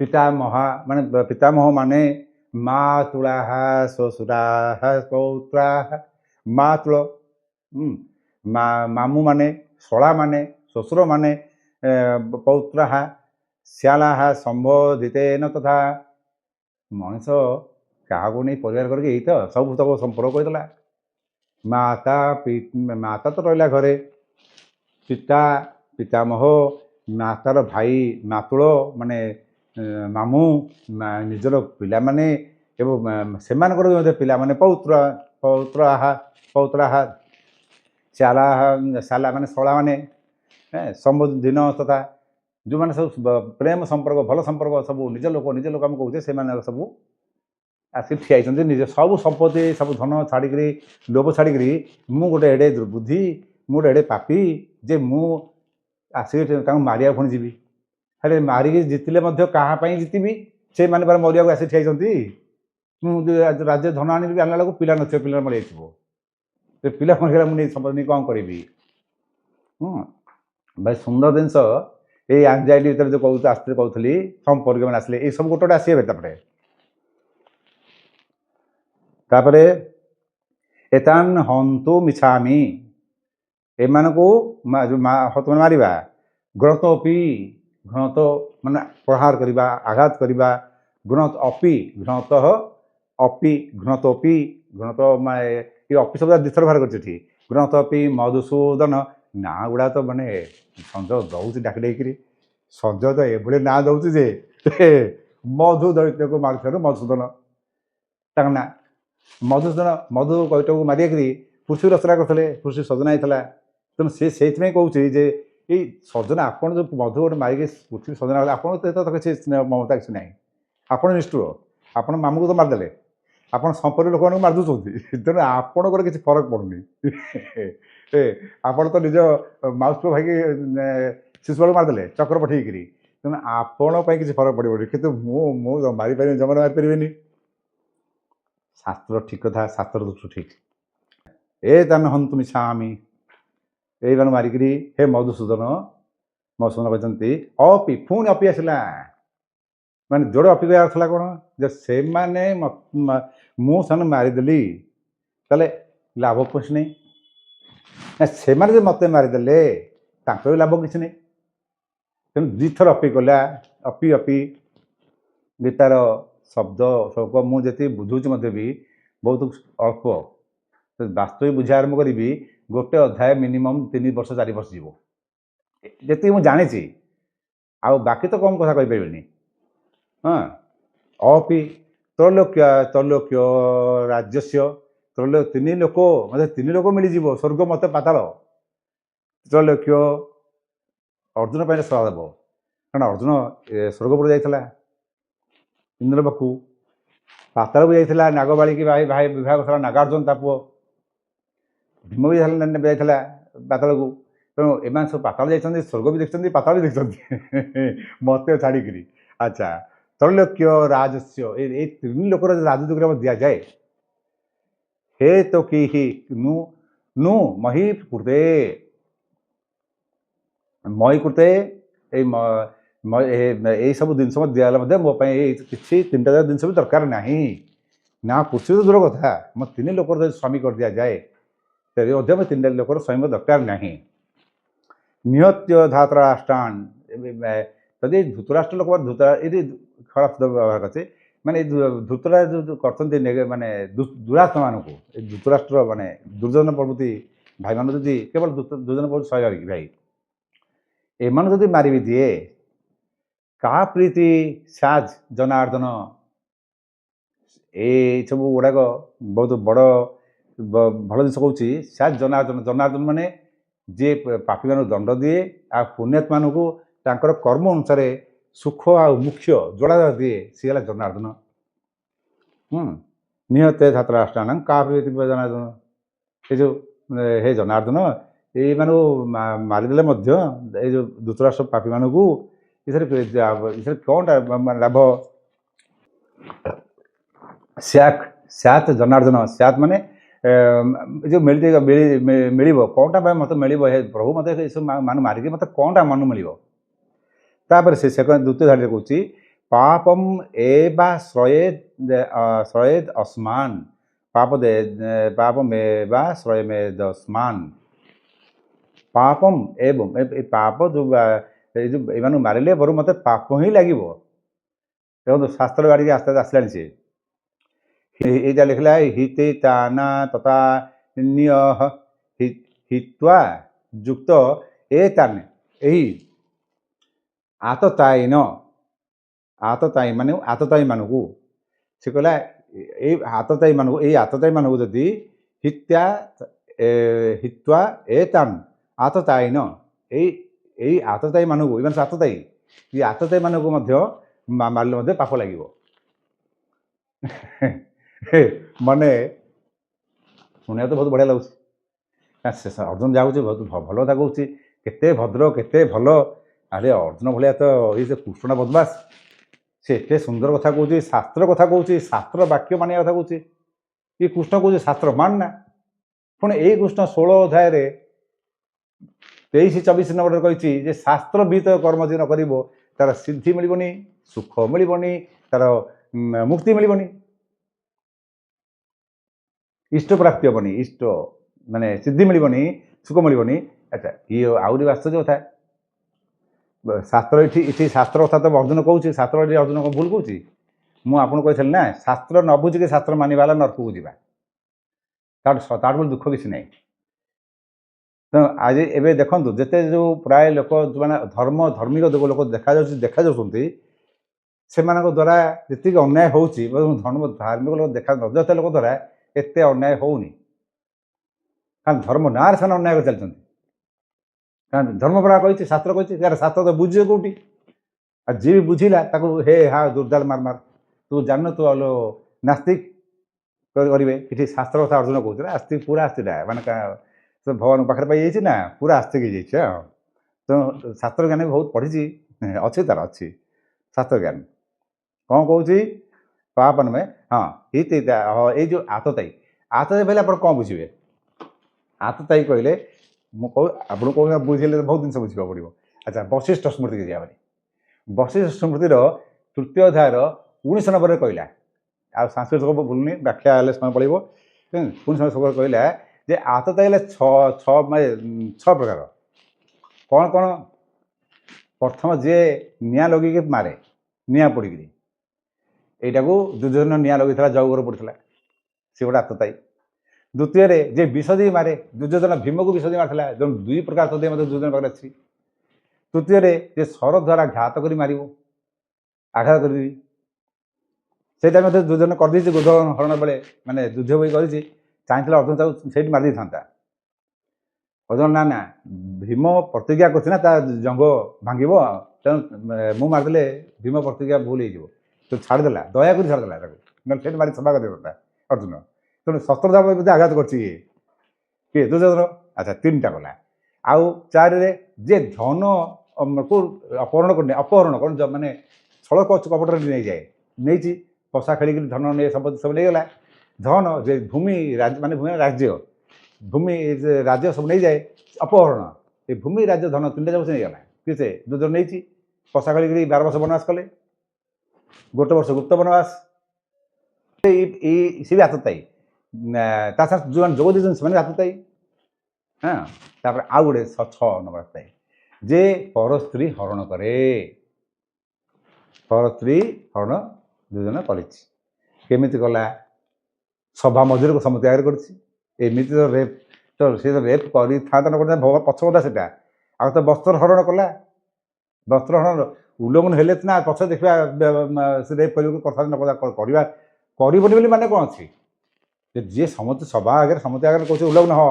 ପିତାମହା ମାନେ ପିତାମହ ମାନେ ମାତୁଳାଃ ଶ୍ୱଶୁରାଃ ପୌତ୍ରାଃ। ମାତୁଳ ମାମୁଁ ମାନେ, ଶଳା ମାନେ, ଶ୍ୱଶୁର ମାନେ, ପୌତ୍ରାଃ ଶ୍ୟାଲାଃ ସମ୍ବୋଧିତେନ ତଥା। ମଣିଷ କାହାକୁ ନେଇ ପରିବାର କରିକି ଏଇ ତ ସବୁ ତକ ସମ୍ପର୍କ କହିଦେଲା। ମାତା ତ ରହିଲା ଘରେ, ପିତା ପିତାମହ, ମାତାର ଭାଇ ମାତୁଳ ମାନେ ମାମୁଁ, ନିଜର ପିଲାମାନେ ଏବଂ ସେମାନଙ୍କର ମଧ୍ୟ ପିଲାମାନେ ପୌତ୍ରାଃ ଶ୍ୟାଲା ମାନେ ଶଳା ମାନେ, ସମ୍ବୋଧିନ ତଥା। ଯେଉଁମାନେ ସବୁ ପ୍ରେମ ସମ୍ପର୍କ, ଭଲ ସମ୍ପର୍କ, ସବୁ ନିଜ ଲୋକ ଆମେ କହୁଛେ, ସେମାନେ ସବୁ ଆସିକି ଠିଆ ହେଇଛନ୍ତି। ନିଜ ସବୁ ସମ୍ପତ୍ତି, ସବୁ ଧନ ଛାଡ଼ିକିରି, ଲୋଭ ଛାଡ଼ିକିରି, ମୁଁ ଗୋଟେ ଏଡ଼େ ଦୁର୍ବୁଦ୍ଧି, ମୁଁ ଗୋଟେ ଏଡ଼େ ପାପି ଯେ ମୁଁ ଆସିକି ତାଙ୍କୁ ମାରିବାକୁ ପୁଣି ଯିବି। ହେଲେ ମାରିକି ଜିତିଲେ ମଧ୍ୟ କାହା ପାଇଁ ଜିତିବି? ସେମାନେ ବା ମରିବାକୁ ଆସି ଠିଆ ହେଇଛନ୍ତି। ମୁଁ ରାଜ୍ୟ ଧନ ଆଣିବି, ଆଣିଲା ବେଳକୁ ପିଲା ନଥିବ, ପିଲା ମରିଯାଇଥିବ। ସେ ପିଲା ମରିଗଲା, ମୁଁ ନେଇ ସମ୍ପତ୍ତି ନେଇ କ'ଣ କରିବି? ଭାଇ ସୁନ୍ଦର ଜିନିଷ। ଏଇ ଆଙ୍ଗ୍ଜାଇଟି ଭିତରେ ଯେଉଁ କହୁଥିଲି, ସମ୍ପର୍କୀୟ ମାନେ ଆସିଲେ, ଏଇସବୁ ଗୋଟେ ଗୋଟେ ଆସିବେ। ତାପରେ ଏତାନ୍ ହନ୍ତୁ ମିଛାମି, ଏମାନଙ୍କୁ ମାରିବା। ଘ୍ନତୋପି, ଘ୍ନତ ମାନେ ପ୍ରହାର କରିବା, ଆଘାତ କରିବା। ଅପି, ଘ୍ନତଃ ଅପି, ଘ୍ନତୋପି, ଘ୍ନତ ଏ ଅପି ଶବ୍ଦ ଦୁଇଥର ବାହାର କରିଛି ଏଠି। ଘ୍ନତୋପି ମଧୁସୂଦନ। ନାଁ ଗୁଡ଼ା ତ ମାନେ ସଞ୍ଜୟ ଦେଉଛି ଡାକି ଡେଇକିରି। ସଞ୍ଜୟ ତ ଏଭଳି ନାଁ ଦେଉଛି ଯେ ମଧୁ ଦୈତ୍ୟକୁ ମାରିଥିବାରୁ ମଧୁସୂଦନ ତାଙ୍କ ନାଁ। ମଧୁସୂଦନ, ମଧୁ ଦୈତ୍ୟକୁ ମାରିକିରି ପୃଥିବୀ ରଚନା କରିଥିଲେ, ପୃଥିବୀ ସଜନା ହେଇଥିଲା। ତେଣୁ ସେ ସେଇଥିପାଇଁ କହୁଛି ଯେ ଏଇ ସଜନା, ଆପଣ ଯେଉଁ ମଧୁ ଗୋଟେ ମାରିକି ପୃଥିବୀ ସଜନା କଲେ, ଆପଣ ତ କିଛି ମମତା କିଛି ନାହିଁ। ଆପଣ ନିଷ୍ଠୁର। ଆପଣ ମାମୁଁକୁ ତ ମାରିଦେଲେ, ଆପଣ ସମ୍ପର୍କୀୟ ଲୋକମାନଙ୍କୁ ମାରି ଦେଉଛନ୍ତି। ତେଣୁ ଆପଣଙ୍କର କିଛି ଫରକ ପଡ଼ୁନି। ଆପଣ ତ ନିଜ ମାଉସୀ ପୁଅ ଭାଇକି ଶିଶୁପାଳକୁ ମାରିଦେଲେ ଚକ୍ର ପଠେଇକିରି। ତେଣୁ ଆପଣ ପାଇଁ କିଛି ଫରକ ପଡ଼ିବନି, କିନ୍ତୁ ମୁଁ ମାରିପାରିବିନି, ଜମାରେ ମାରିପାରିବିନି। ଶାସ୍ତ୍ର ଠିକ୍ କଥା, ଶାସ୍ତ୍ର ଦୃଷ୍ଟି ଠିକ୍। ତାନ୍ ହନ୍ତୁ ମିଚ୍ଛାମି, ଏଇମାନଙ୍କୁ ମାରିକିରି ହେ ମଧୁସୂଦନ କହିଛନ୍ତି। ଅପି, ପୁଣି ଅପି ଆସିଲା। ମାନେ ଯୋଡ଼େ ଅପି କହିବାର ଥିଲା କ'ଣ? ଯେ ସେମାନେ ମୁଁ ସେମାନଙ୍କୁ ମାରିଦେଲି, ତାହେଲେ ଲାଭ କିଛି ନାହିଁ। ସେମାନେ ଯଦି ମୋତେ ମାରିଦେଲେ, ତାଙ୍କର ବି ଲାଭ କିଛି ନାହିଁ। ତେଣୁ ଦୁଇଥର ଅପି କଲା। ଅପି ଗୀତାର ଶବ୍ଦ ଶ୍ଳୋକ ମୁଁ ଯେତିକି ବୁଝୁଛି ମଧ୍ୟ ବି ବହୁତ ଅଳ୍ପ। ବାସ୍ତବିକ ବୁଝିବା ଆରମ୍ଭ କରିବି, ଗୋଟେ ଅଧ୍ୟାୟ ମିନିମମ୍ 3 ବର୍ଷ 4 ବର୍ଷ ଯିବ, ଯେତିକି ମୁଁ ଜାଣିଛି। ଆଉ ବାକି ତ କମ୍ କଥା କହିପାରିବିନି। ଅପି ତ୍ରୈଲୋକ୍ୟ ରାଜ୍ୟସ୍ୟ, 3 ଲୋକ, ମୋତେ 3 ଲୋକ ମିଳିଯିବ, ସ୍ୱର୍ଗ ମୋତେ ପାତାଳ। ତ୍ରୈଲୋକ୍ୟ ଅର୍ଜୁନ ପାଇଁ ସଳା ଦେବ, କାରଣ ଅର୍ଜୁନ ସ୍ୱର୍ଗପୁର ଯାଇଥିଲା, ଇନ୍ଦ୍ର ପାଖକୁ। ପାତାଳକୁ ଯାଇଥିଲା ନାଗବାଳି କି ଭାଇ ଭାଇ ବିବାହ କରିଥିଲା ନାଗାର୍ଜୁନ ତା ପୁଅ। ଭୀମ ବି ଯାଇଥିଲା ପାତାଳକୁ। ତେଣୁ ଏମାନେ ସବୁ ପାତାଳ ଯାଇଛନ୍ତି, ସ୍ୱର୍ଗ ବି ଦେଖିଛନ୍ତି, ପାତାଳ ବି ଦେଖିଛନ୍ତି ମତେ ଛାଡ଼ିକିରି। ଆଚ୍ଛା, ତ୍ରୈଲୋକ୍ୟ ରାଜସ୍ୟ ଏଇ ତିନି ଲୋକର ରାଜତ୍ୱ କରିବାକୁ ଦିଆଯାଏ। हे तो कि हि नु नु मही कृते मही कृते এই ସବୁ ଜିନିଷ ମଧ୍ୟ ଦିଆହେଲା ମଧ୍ୟ ମୋ ପାଇଁ ଏଇ କିଛି ତିନିଟା ଯାକ ଜିନିଷ ବି ଦରକାର ନାହିଁ। ନା ପୃଥିବୀ ତ ଦୂର କଥା, ମୋ ତିନି ଲୋକର ଯଦି ସ୍ୱାମୀ କରିଦିଆଯାଏ ତେବେ ମଧ୍ୟ ମୋ ତିନିଟା ଲୋକର ସ୍ୱାମୀ ଦରକାର ନାହିଁ। ନିହତ୍ୟ ଧାତରାଷ୍ଟ୍ରାନ୍ ଯଦି ଧୃତରାଷ୍ଟ୍ର ଲୋକ ଏଠି ଖରାପ ବ୍ୟବହାର କରିছে ମାନେ ଧୃତରାଜ ଯେଉଁ କରିଛନ୍ତି ମାନେ ଦୁରାତ୍ମାମାନଙ୍କୁ ଏ ଧୃତରାଷ୍ଟ୍ର ମାନେ ଦୁର୍ଯୋଧନ ପ୍ରଭୃତି ଭାଇମାନେ ଯଦି କେବଳ ଦୁର୍ଯୋଧନ ପ୍ରଭୃତି ଶୈଳୀ ଭାଇ ଏମାନଙ୍କୁ ଯଦି ମାରିବି ଦିଏ କାହା ପ୍ରୀତି ସାଜ ଜନାର୍ଦ୍ଦନ ଏସବୁ ଗୁଡ଼ାକ ବହୁତ ବଡ଼ ଭଲ ଜିନିଷ କହୁଛି। ସାଜ ଜନାର୍ଦ୍ଦନ, ଜନାର୍ଦ୍ଦନ ମାନେ ଯିଏ ପାପୀମାନଙ୍କୁ ଦଣ୍ଡ ଦିଏ ଆଉ ପୁଣ୍ୟାତ୍ମାନଙ୍କୁ ତାଙ୍କର କର୍ମ ଅନୁସାରେ ସୁଖ ଆଉ ମୁଖ୍ୟ ଯୋଡ଼ା ଦିଏ, ସିଏ ହେଲା ଜନାର୍ଦ୍ଦନ। ନିହତେ ଧାତରାଷ୍ଟ୍ରାଣ କାହା ଜନାର୍ଦ୍ଦନ, ଏ ଯେଉଁ ହେ ଜନାର୍ଦ୍ଦନ ଏଇମାନଙ୍କୁ ମାରିଦେଲେ ମଧ୍ୟ ଏଇ ଯେଉଁ ଧୃତରାଷ୍ଟ୍ର ପାପୀମାନଙ୍କୁ ଏଥିରେ କ'ଣଟା ଲାଭ? ସ୍ୟାକ୍ ସ୍ୟାତ୍ ଜନାର୍ଦ୍ଦନ, ସ୍ୟାତ୍ ମାନେ ଯେଉଁ ମିଳିବ କ'ଣଟା ପାଇଁ ମୋତେ ମିଳିବ, ହେ ପ୍ରଭୁ ମୋତେ ଏସବୁ ମାରିକି ମୋତେ କ'ଣ ମନ ମିଳିବ। ତାପରେ ସେ ଦ୍ୱିତୀୟ ଧାଡ଼ିରେ କହୁଛି ପାପମ୍ ଏବା ଶ୍ରୟେଦ୍ ଅସ୍ମାନ୍, ପାପମ୍ ଏବା ଶ୍ରୟେଦସ୍ମାନ୍, ପାପମ୍ ଏବଂ ଏ ପାପ ଯେଉଁ ଏମାନଙ୍କୁ ମାରିଲେ ବରଂ ମୋତେ ପାପ ହିଁ ଲାଗିବ। ଦେଖନ୍ତୁ ଶାସ୍ତ୍ର ବାଡ଼ିକି ଆସ୍ତେ ଆସ୍ତେ ଆସିଲାଣି ସେ ଏଇଟା ଲେଖିଲା ହିତେ ତାନା ତଥା ହିତ୍ୱା ଯୁକ୍ତ ଏ ତାନେ ଏହି ଆତତାୟୀମାନଙ୍କୁ ସେ କହିଲା ଏଇ ଆତତାୟୀମାନଙ୍କୁ ଯଦି ହିତ୍ୱା ଏ ତାନ୍ ଆତତାୟୀନ ଏଇ ଆତତାୟୀମାନଙ୍କୁ, ଏମାନେ ଆତତାୟୀ, ଏ ଆତତାୟୀମାନଙ୍କୁ ମଧ୍ୟ ମାରିଲେ ମଧ୍ୟ ପାପ ଲାଗିବ। ମାନେ ଶୁଣିବାକୁ ତ ବହୁତ ବଢ଼ିଆ ଲାଗୁଛି। ଅର୍ଜୁନ ଯାଉଛି ବହୁତ ଭଲ କଥା କହୁଛି, କେତେ ଭଦ୍ର କେତେ ଭଲ। ଆରେ ଅର୍ଜୁନ ଭଳିଆ ତ ଏଇ ଯେ କୃଷ୍ଣ ବଦମାସ, ସେ ଏତେ ସୁନ୍ଦର କଥା କହୁଛି, ଶାସ୍ତ୍ର କଥା କହୁଛି, ଶାସ୍ତ୍ର ବାକ୍ୟ ମାନିବା କଥା କହୁଛି। ଇଏ କୃଷ୍ଣ କହୁଛି ଶାସ୍ତ୍ର ମାନ ନା। ପୁଣି ଏଇ କୃଷ୍ଣ 16 ଅଧ୍ୟାୟରେ 23-24 ନମ୍ବରରେ କହିଛି ଯେ ଶାସ୍ତ୍ର ବିହିତ କର୍ମ ଯିଏ ନ କରିବ ତାର ସିଦ୍ଧି ମିଳିବନି, ସୁଖ ମିଳିବନି, ତାର ମୁକ୍ତି ମିଳିବନି, ଇଷ୍ଟ ପ୍ରାପ୍ତି ହେବନି, ଇଷ୍ଟ ମାନେ ସିଦ୍ଧି ମିଳିବନି, ସୁଖ ମିଳିବନି। ଆଚ୍ଛା, ଇଏ ଆହୁରି ଆଶ୍ଚର୍ଯ୍ୟ କଥା। ଶାସ୍ତ୍ର ଏଠି ଶାସ୍ତ୍ର କଥା ତ ଅର୍ଜୁନ କହୁଛି, ଶାସ୍ତ୍ର ଏଠି ଅର୍ଜୁନ କ'ଣ ଭୁଲ କହୁଛି? ମୁଁ ଆପଣଙ୍କୁ କହିଥିଲି ନା, ଶାସ୍ତ୍ର ନ ବୁଝିକି ଶାସ୍ତ୍ର ମାନିବା ହେଲା ନରକକୁ ଯିବା, ତାଠୁ ଦୁଃଖ କିଛି ନାହିଁ। ତେଣୁ ଆଜି ଏବେ ଦେଖନ୍ତୁ ଯେତେ ଯେଉଁ ପ୍ରାୟ ଲୋକ ଯେଉଁମାନେ ଧାର୍ମିକ ଲୋକ ଦେଖାଯାଉଛନ୍ତି ସେମାନଙ୍କ ଦ୍ୱାରା ଯେତିକି ଅନ୍ୟାୟ ହେଉଛି, ଧାର୍ମିକ ଲୋକ ନଯାଉଥିବା ଲୋକ ଦ୍ୱାରା ଏତେ ଅନ୍ୟାୟ ହେଉନି। କାରଣ ଧର୍ମ ନାଁରେ ସେମାନେ ଅନ୍ୟାୟ କରି ଚାଲିଛନ୍ତି। କାରଣ ଧର୍ମପରା କହିଛି, ଶାସ୍ତ୍ର କହିଛି, ଯାହାର ଶାସ୍ତ୍ର ତ ବୁଝିବ କେଉଁଠି? ଆଉ ଯିଏ ବି ବୁଝିଲା ତାକୁ ହେ ହା ଦୁର୍ଦାଲ ମାର, ତୁ ଜାଣିନୁ ତୁ ନାସ୍ତିକ କରିବେ। ଏଠି ଶାସ୍ତ୍ର କଥା ଅର୍ଜୁନ କହୁଥିଲା, ଆସ୍ତିକ ପୁରା ଆସ୍ତିକ ମାନେ ଭଗବାନଙ୍କ ପାଖରେ ପାଇଯାଇଛି ନା, ପୁରା ଆସ୍ତିକ ହେଇଯାଇଛି। ତେଣୁ ଶାସ୍ତ୍ର ଜ୍ଞାନ ବି ବହୁତ ପଢ଼ିଛି, ଅଛି ତାର ଅଛି ଶାସ୍ତ୍ର ଜ୍ଞାନ। କ'ଣ କହୁଛି? ପାପ ନୁହେଁ, ଏଇ ଯେଉଁ ଆତତାୟୀ କହିଲେ ଆପଣ କ'ଣ ବୁଝିବେ? ଆତତାୟୀ କହିଲେ ମୁଁ ଆପଣ କହୁଛି ବୁଝିଲେ ବହୁତ ଜିନିଷ ବୁଝିବାକୁ ପଡ଼ିବ। ଆଚ୍ଛା, ବଶିଷ୍ଠ ସ୍ମୃତିକି ଯିବା ଭାରି। ବଶିଷ୍ଠ ସ୍ମୃତିର 3ୟ ଅଧ୍ୟାୟର 19 ନମ୍ବରରେ କହିଲା, ଆଉ ସାଂସ୍କୃତିକ ଭୁଲୁନି, ବ୍ୟାଖ୍ୟା ହେଲେ ସମୟ ପଡ଼ିବ। 19 ନମ୍ବର କହିଲା ଯେ ଆତତାୟୀ ହେଲେ 6 ପ୍ରକାର। କ'ଣ କ'ଣ? ପ୍ରଥମ ଯିଏ ନିଆଁ ଲଗେଇକି ମାରେ, ନିଆଁ ପୋଡ଼ିକିରି, ଏଇଟାକୁ ଦୁର୍ଯ୍ୟୋଧନ ନିଆଁ ଲଗେଇଥିଲା, ଜଉଗର ପଡ଼ିଥିଲା, ସେ ଗୋଟେ ଆତତାୟୀ। ଦ୍ୱିତୀୟରେ ଯେ ବିଷ ଦେଇ ମାରେ, ଦୁର୍ଯ୍ୟୋଧନ ଭୀମକୁ ବିଷ ଦେଇ ମାରିଥିଲା, ତେଣୁ 2 ପ୍ରକାର ଆତତାୟୀ ମଧ୍ୟ ଦୁର୍ଯ୍ୟୋଧନ ପାଖରେ ଅଛି। ତୃତୀୟରେ ଯେ ଶର ଦ୍ୱାରା ଘାତ କରି ମାରିବ, ଆଘାତ କରିବି, ସେଇଟା ମଧ୍ୟ ଦୁର୍ଯ୍ୟୋଧନ କରିଦେଇଛି। ଗୋଧନ ହରଣ ବେଳେ ମାନେ ଯୁଦ୍ଧ ବହି କରିଛି, ଚାହିଁଥିଲେ ଅର୍ଜୁନ ତାକୁ ସେଇଠି ମାରି ଦେଇଥାନ୍ତା। ଅର୍ଜୁନ ନା ଭୀମ ପ୍ରତିଜ୍ଞା କରୁଛି ନା ତା ଜଙ୍ଗ ଭାଙ୍ଗିବ, ତେଣୁ ମୁଁ ମାରିଦେଲେ ଭୀମ ପ୍ରତିଜ୍ଞା ଭୁଲ ହେଇଯିବ, ତ ଛାଡ଼ିଦେଲା, ଦୟାକରି ଛାଡ଼ିଦେଲା ତାକୁ। ନହେଲେ ସେଠି ମାରି ସଭା କରିଦେଇଥାନ୍ତା ଅର୍ଜୁନ। ତେଣୁ ଶସ୍ତ୍ରଧାମ ବୋଧେ ଆଘାତ କରିଛି କିଏ ଦୁର୍ଯ୍ୟୋଧନ। ଆଚ୍ଛା 3ଟା ଗଲା। ଆଉ 4ରେ ଯେ ଧନକୁ ଅପହରଣ କରିନି, ଅପହରଣ କ'ଣ ମାନେ ଛଳ କପଟରେ ନେଇଯାଏ, ନେଇଛି ପଶା ଖେଳିକିରି ଧନ ନେଇ ସମ୍ପତ୍ତି ସବୁ ନେଇଗଲା। ଧନ ଯେ ଭୂମି ମାନେ ଭୂମି ରାଜ୍ୟ, ଭୂମି ରାଜ୍ୟ ସବୁ ନେଇଯାଏ, ଅପହରଣ। ଏ ଭୂମି ରାଜ୍ୟ ଧନ 3ଟା ଯାକ ସେ ନେଇଗଲା। କିଏ ସେ ଦୁର୍ଯ୍ୟୋଧନ ନେଇଛି। ପଶା ଖେଳିକିରି 12 ବର୍ଷ ବନବାସ କଲେ, 1 ବର୍ଷ ଗୁପ୍ତ ବନବାସ। ସେ ବି ଆତତାୟୀ, ତା ସାଙ୍ଗେ ଯେଉଁମାନେ ଯୋଗ ଦେଇଛନ୍ତି ସେମାନେ ଆତତାୟୀ। ହଁ, ତାପରେ ଆଉ ଗୋଟେ 6 ନମ୍ବର ଆତତାୟୀ ଯେ ପର ସ୍ତ୍ରୀ ହରଣ କରେ। ପର ସ୍ତ୍ରୀ ହରଣ ଦୁର୍ଯ୍ୟୋଧନ କରିଛି। କେମିତି କଲା? ସଭା ମଝିରେ ସମସ୍ତେ ଆଗରେ କରିଛି। ଏମିତି ତ ରେପ୍, ତ ସେ ତ ରେପ୍ କରିଥାନ୍ତା ନ କରିଥାନ୍ତା ପଛ କଥା ସେଟା। ଆଉ ତ ବସ୍ତ୍ର ହରଣ କଲା। ବସ୍ତ୍ର ହରଣ ଉଲ୍ଲଂଘନ ହେଲେ ସିନା ପଛରେ ଦେଖିବା ସେ ରେପ୍ କରିବାକୁ କରିଥାନ୍ତା ନ କରିବା, କରିବନି ବୋଲି ମାନେ କ'ଣ ଅଛି? ଯିଏ ସମସ୍ତେ ସଭା ଆଗରେ ସମସ୍ତେ ଆଗରେ କହୁଛି ଉଲ୍ଲଂଘନ ହ,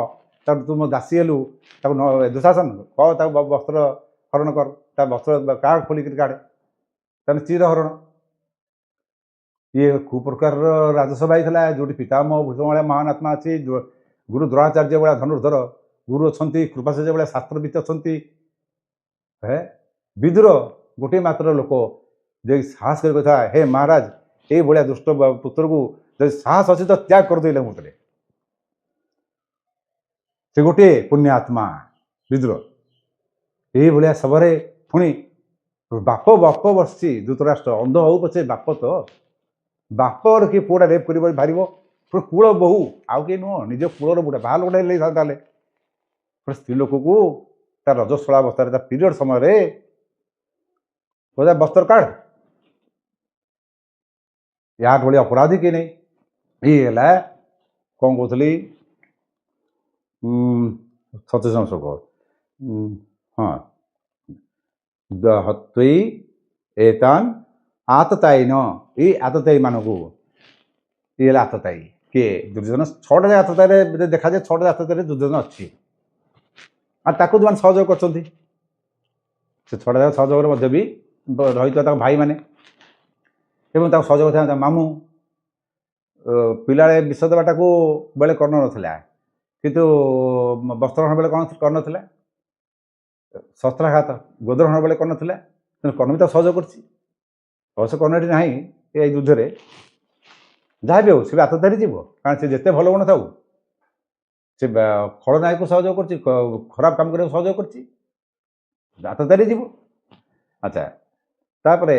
ତାକୁ ତୁ ମୋ ଦାସୀ ହେଲୁ, ତାକୁ ଦୁଶାସନ କହ, ତାକୁ ବସ୍ତ୍ର ହରଣ କର, ତା ବସ୍ତ୍ର କାଢ଼, ଖୋଲିକିରି କାଢ଼େ, ତାହେଲେ ଚିର ହରଣ। ଇଏ କେଉଁ ପ୍ରକାରର ରାଜସଭା ହେଇଥିଲା, ଯେଉଁଠି ପିତାମହ ଭୀଷ୍ମ ଭଳିଆ ମହାନ ଆତ୍ମା ଅଛି, ଗୁରୁ ଦ୍ରୋଣାଚାର୍ଯ୍ୟ ଭଳିଆ ଧନୁର୍ଦ୍ଧର ଗୁରୁ ଅଛନ୍ତି, କୃପାଚାର୍ଯ୍ୟ ଭଳିଆ ଶାସ୍ତ୍ରବିତ୍ ଅଛନ୍ତି। ବିଦୁର ଗୋଟିଏ ମାତ୍ର ଲୋକ ଯେ ସାହସ କରି କଥା, ହେ ମହାରାଜ, ଏଇଭଳିଆ ଦୁଷ୍ଟ ପୁତ୍ରକୁ ଯଦି ସାହସ ଅଛି ତ ତ୍ୟାଗ କରିଦେଇଲେ ମୁହୂର୍ତ୍ତରେ। ସେ ଗୋଟିଏ ପୁଣ୍ୟ ଆତ୍ମା ବିଦୁର। ଏଇଭଳିଆ ସଭାରେ ପୁଣି ବାପ ବସିଛି ଧୃତରାଷ୍ଟ୍ର, ଅନ୍ଧ ହଉ ପଛେ ବାପ ତ, ବାପର କିଏ ପୁଅଟା ରେପ୍ କରିବ ବାହାରିବ, ପୁଣି କୂଳ ବୋହୁ, ଆଉ କିଏ ନୁହଁ, ନିଜ କୂଳର ବୁଢ଼ା, ବାହା ଲୋକଟା ହେଲେ ତାହେଲେ ପୁଣି ସ୍ତ୍ରୀ ଲୋକକୁ ତା ରଜସ୍ୱଳା ଅବସ୍ଥାରେ, ତା ପିରିୟଡ଼ ସମୟରେ ବସ୍ତ୍ର କାଢ଼, ୟା ଭଳି ଅପରାଧୀ କିଏ ନେଇ। ଇଏ ହେଲା କ'ଣ କହୁଥିଲି, 37 ଶ୍ଲୋକ। ହଁ, ହତ୍ୱଇ ଏତାନ୍ ଆତତାୟୀନ, ଏଇ ଆତତାୟୀ ମାନଙ୍କୁ, ଇଏ ହେଲା ଆତତାୟୀ କିଏ? ଦୁର୍ଯ୍ୟୋଧନ। 6ଟା ଆତତାୟୀରେ ଦେଖାଯାଏ, 6ଟା ଆତତାୟୀରେ ଦୁର୍ଯ୍ୟୋଧନ ଅଛି। ଆଉ ତାକୁ ଯେଉଁମାନେ ସହଯୋଗ କରିଛନ୍ତି, ସେ 6ଟା ଯାକ ସହଯୋଗରେ ମଧ୍ୟ ବି ରହିଥିବା ତାଙ୍କ ଭାଇମାନେ ଏବଂ ତାକୁ ସହଯୋଗ ଥିଲା ତା ମାମୁଁ। ପିଲାବେଳେ ବିଷ ଦେବାଟାକୁ ବେଳେ କରିନଥିଲା, କିନ୍ତୁ ବସ୍ତ୍ରହରଣ ବେଳେ କ'ଣ କରିନଥିଲା, ଶସ୍ତ୍ରାଘାତ ଗୋଦ୍ରହରଣ ବେଳେ କରିନଥିଲା, ତେଣୁ କର୍ଣ୍ଣ ବି ତାକୁ ସହଯୋଗ କରିଛି। ଅବଶ୍ୟ କର୍ଣ୍ଣ ଏଠି ନାହିଁ ଏଇ ଯୁଦ୍ଧରେ, ଯାହା ବି ହଉ ସେ ବି ଆତତାୟୀରେ ଯିବ, କାରଣ ସେ ଯେତେ ଭଲ ଗୁଣ ଥାଉ, ସେ ଖଳନାୟକକୁ ସହଯୋଗ କରୁଛି, ଖରାପ କାମ କରିବାକୁ ସହଯୋଗ କରୁଛି, ଆତତାୟୀରେ ଯିବ। ଆଚ୍ଛା, ତାପରେ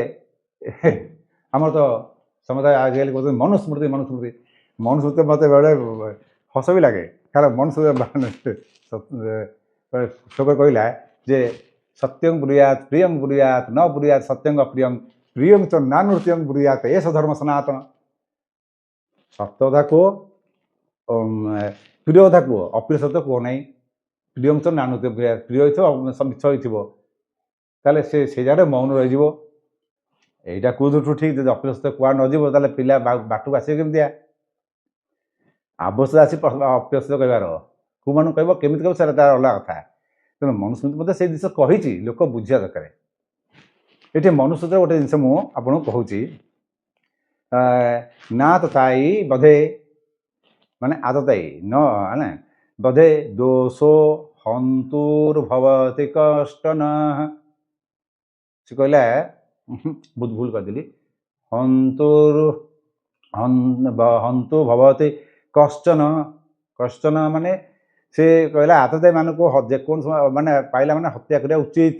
ଆମର ତ ସମସ୍ତେ ଆଜିକାଲି କହୁଛନ୍ତି ମନୁସ୍ମୃତି, ମନୁସ୍ମୃତି। ମନୁସ୍ମୃତି ମୋତେ ବେଳେ ହସ ବି ଲାଗେ, କାରଣ ମନୁସ୍ମୃତି ଶ୍ଲୋକ କହିଲା ଯେ ସତ୍ୟଂ ବ୍ରୁୟାତ୍ ପ୍ରିୟଂ ବ୍ରୁୟାତ୍ ନ ବ୍ରୁୟାତ୍ ସତ୍ୟଂ ଅପ୍ରିୟଂ ପ୍ରିୟଂ ଚ ନାନୃତ୍ୟଂ ବ୍ରୁୟାତ୍ ଏଷ ଧର୍ମ ସନାତନ। ସତ୍ୟ କଥା କୁହ, ପ୍ରିୟ କଥା କୁହ, ଅପ୍ରିୟ ସତ୍ୟ କୁହ ନାହିଁ। ପ୍ରିୟଂ ଚ ନାନୃତ୍ୟଂ ବ୍ରୁୟାତ୍, ପ୍ରିୟ ହେଇଥିବ ମିଛ ହେଇଥିବ, ତାହେଲେ ସେ ଜାଗାରେ ମୌନ ରହିଯିବ। এইটা କୋଉଠୁ ଠିକ୍? ଯଦି ଅପ୍ରିୟ କୁଆ ନଯିବ ତାହେଲେ ପିଲା ବାଟକୁ ଆସିବେ କେମିତିଆ? ଆବଶ୍ୟକ ଅଛି ଅପ୍ରିୟ କହିବାର, କୋଉମାନଙ୍କୁ କହିବ, କେମିତି କହିବ, ସେଟା ତାର ଅଲଗା କଥା। ତେଣୁ ମନୁସ୍ମୃତି ମଧ୍ୟ ସେଇ ଜିନିଷ କହିଛି, ଲୋକ ବୁଝିବା ଦରକାର। ଏଠି ମନୁସ୍ମୃତିର ଗୋଟେ ଜିନିଷ ମୁଁ ଆପଣଙ୍କୁ କହୁଛି, ନା ତତାଇ ବଧେ, ମାନେ ଆତତାୟୀ ନ ନା ବଧେ ଦୋଷୋ ହନ୍ତୁର୍ଭବତି କଷ୍ଟନ। ସେ କହିଲା, ବହୁତ ଭୁଲ କରିଦେଲି, ହନ୍ତୁ ଭବତି କଶ୍ଚନ। କଶ୍ଚନ ମାନେ ସେ କହିଲା ଆତତାୟୀ ମାନଙ୍କୁ ଯେକୌଣସି ମାନେ ପାଇଲା ମାନେ ହତ୍ୟା କରିବା ଉଚିତ।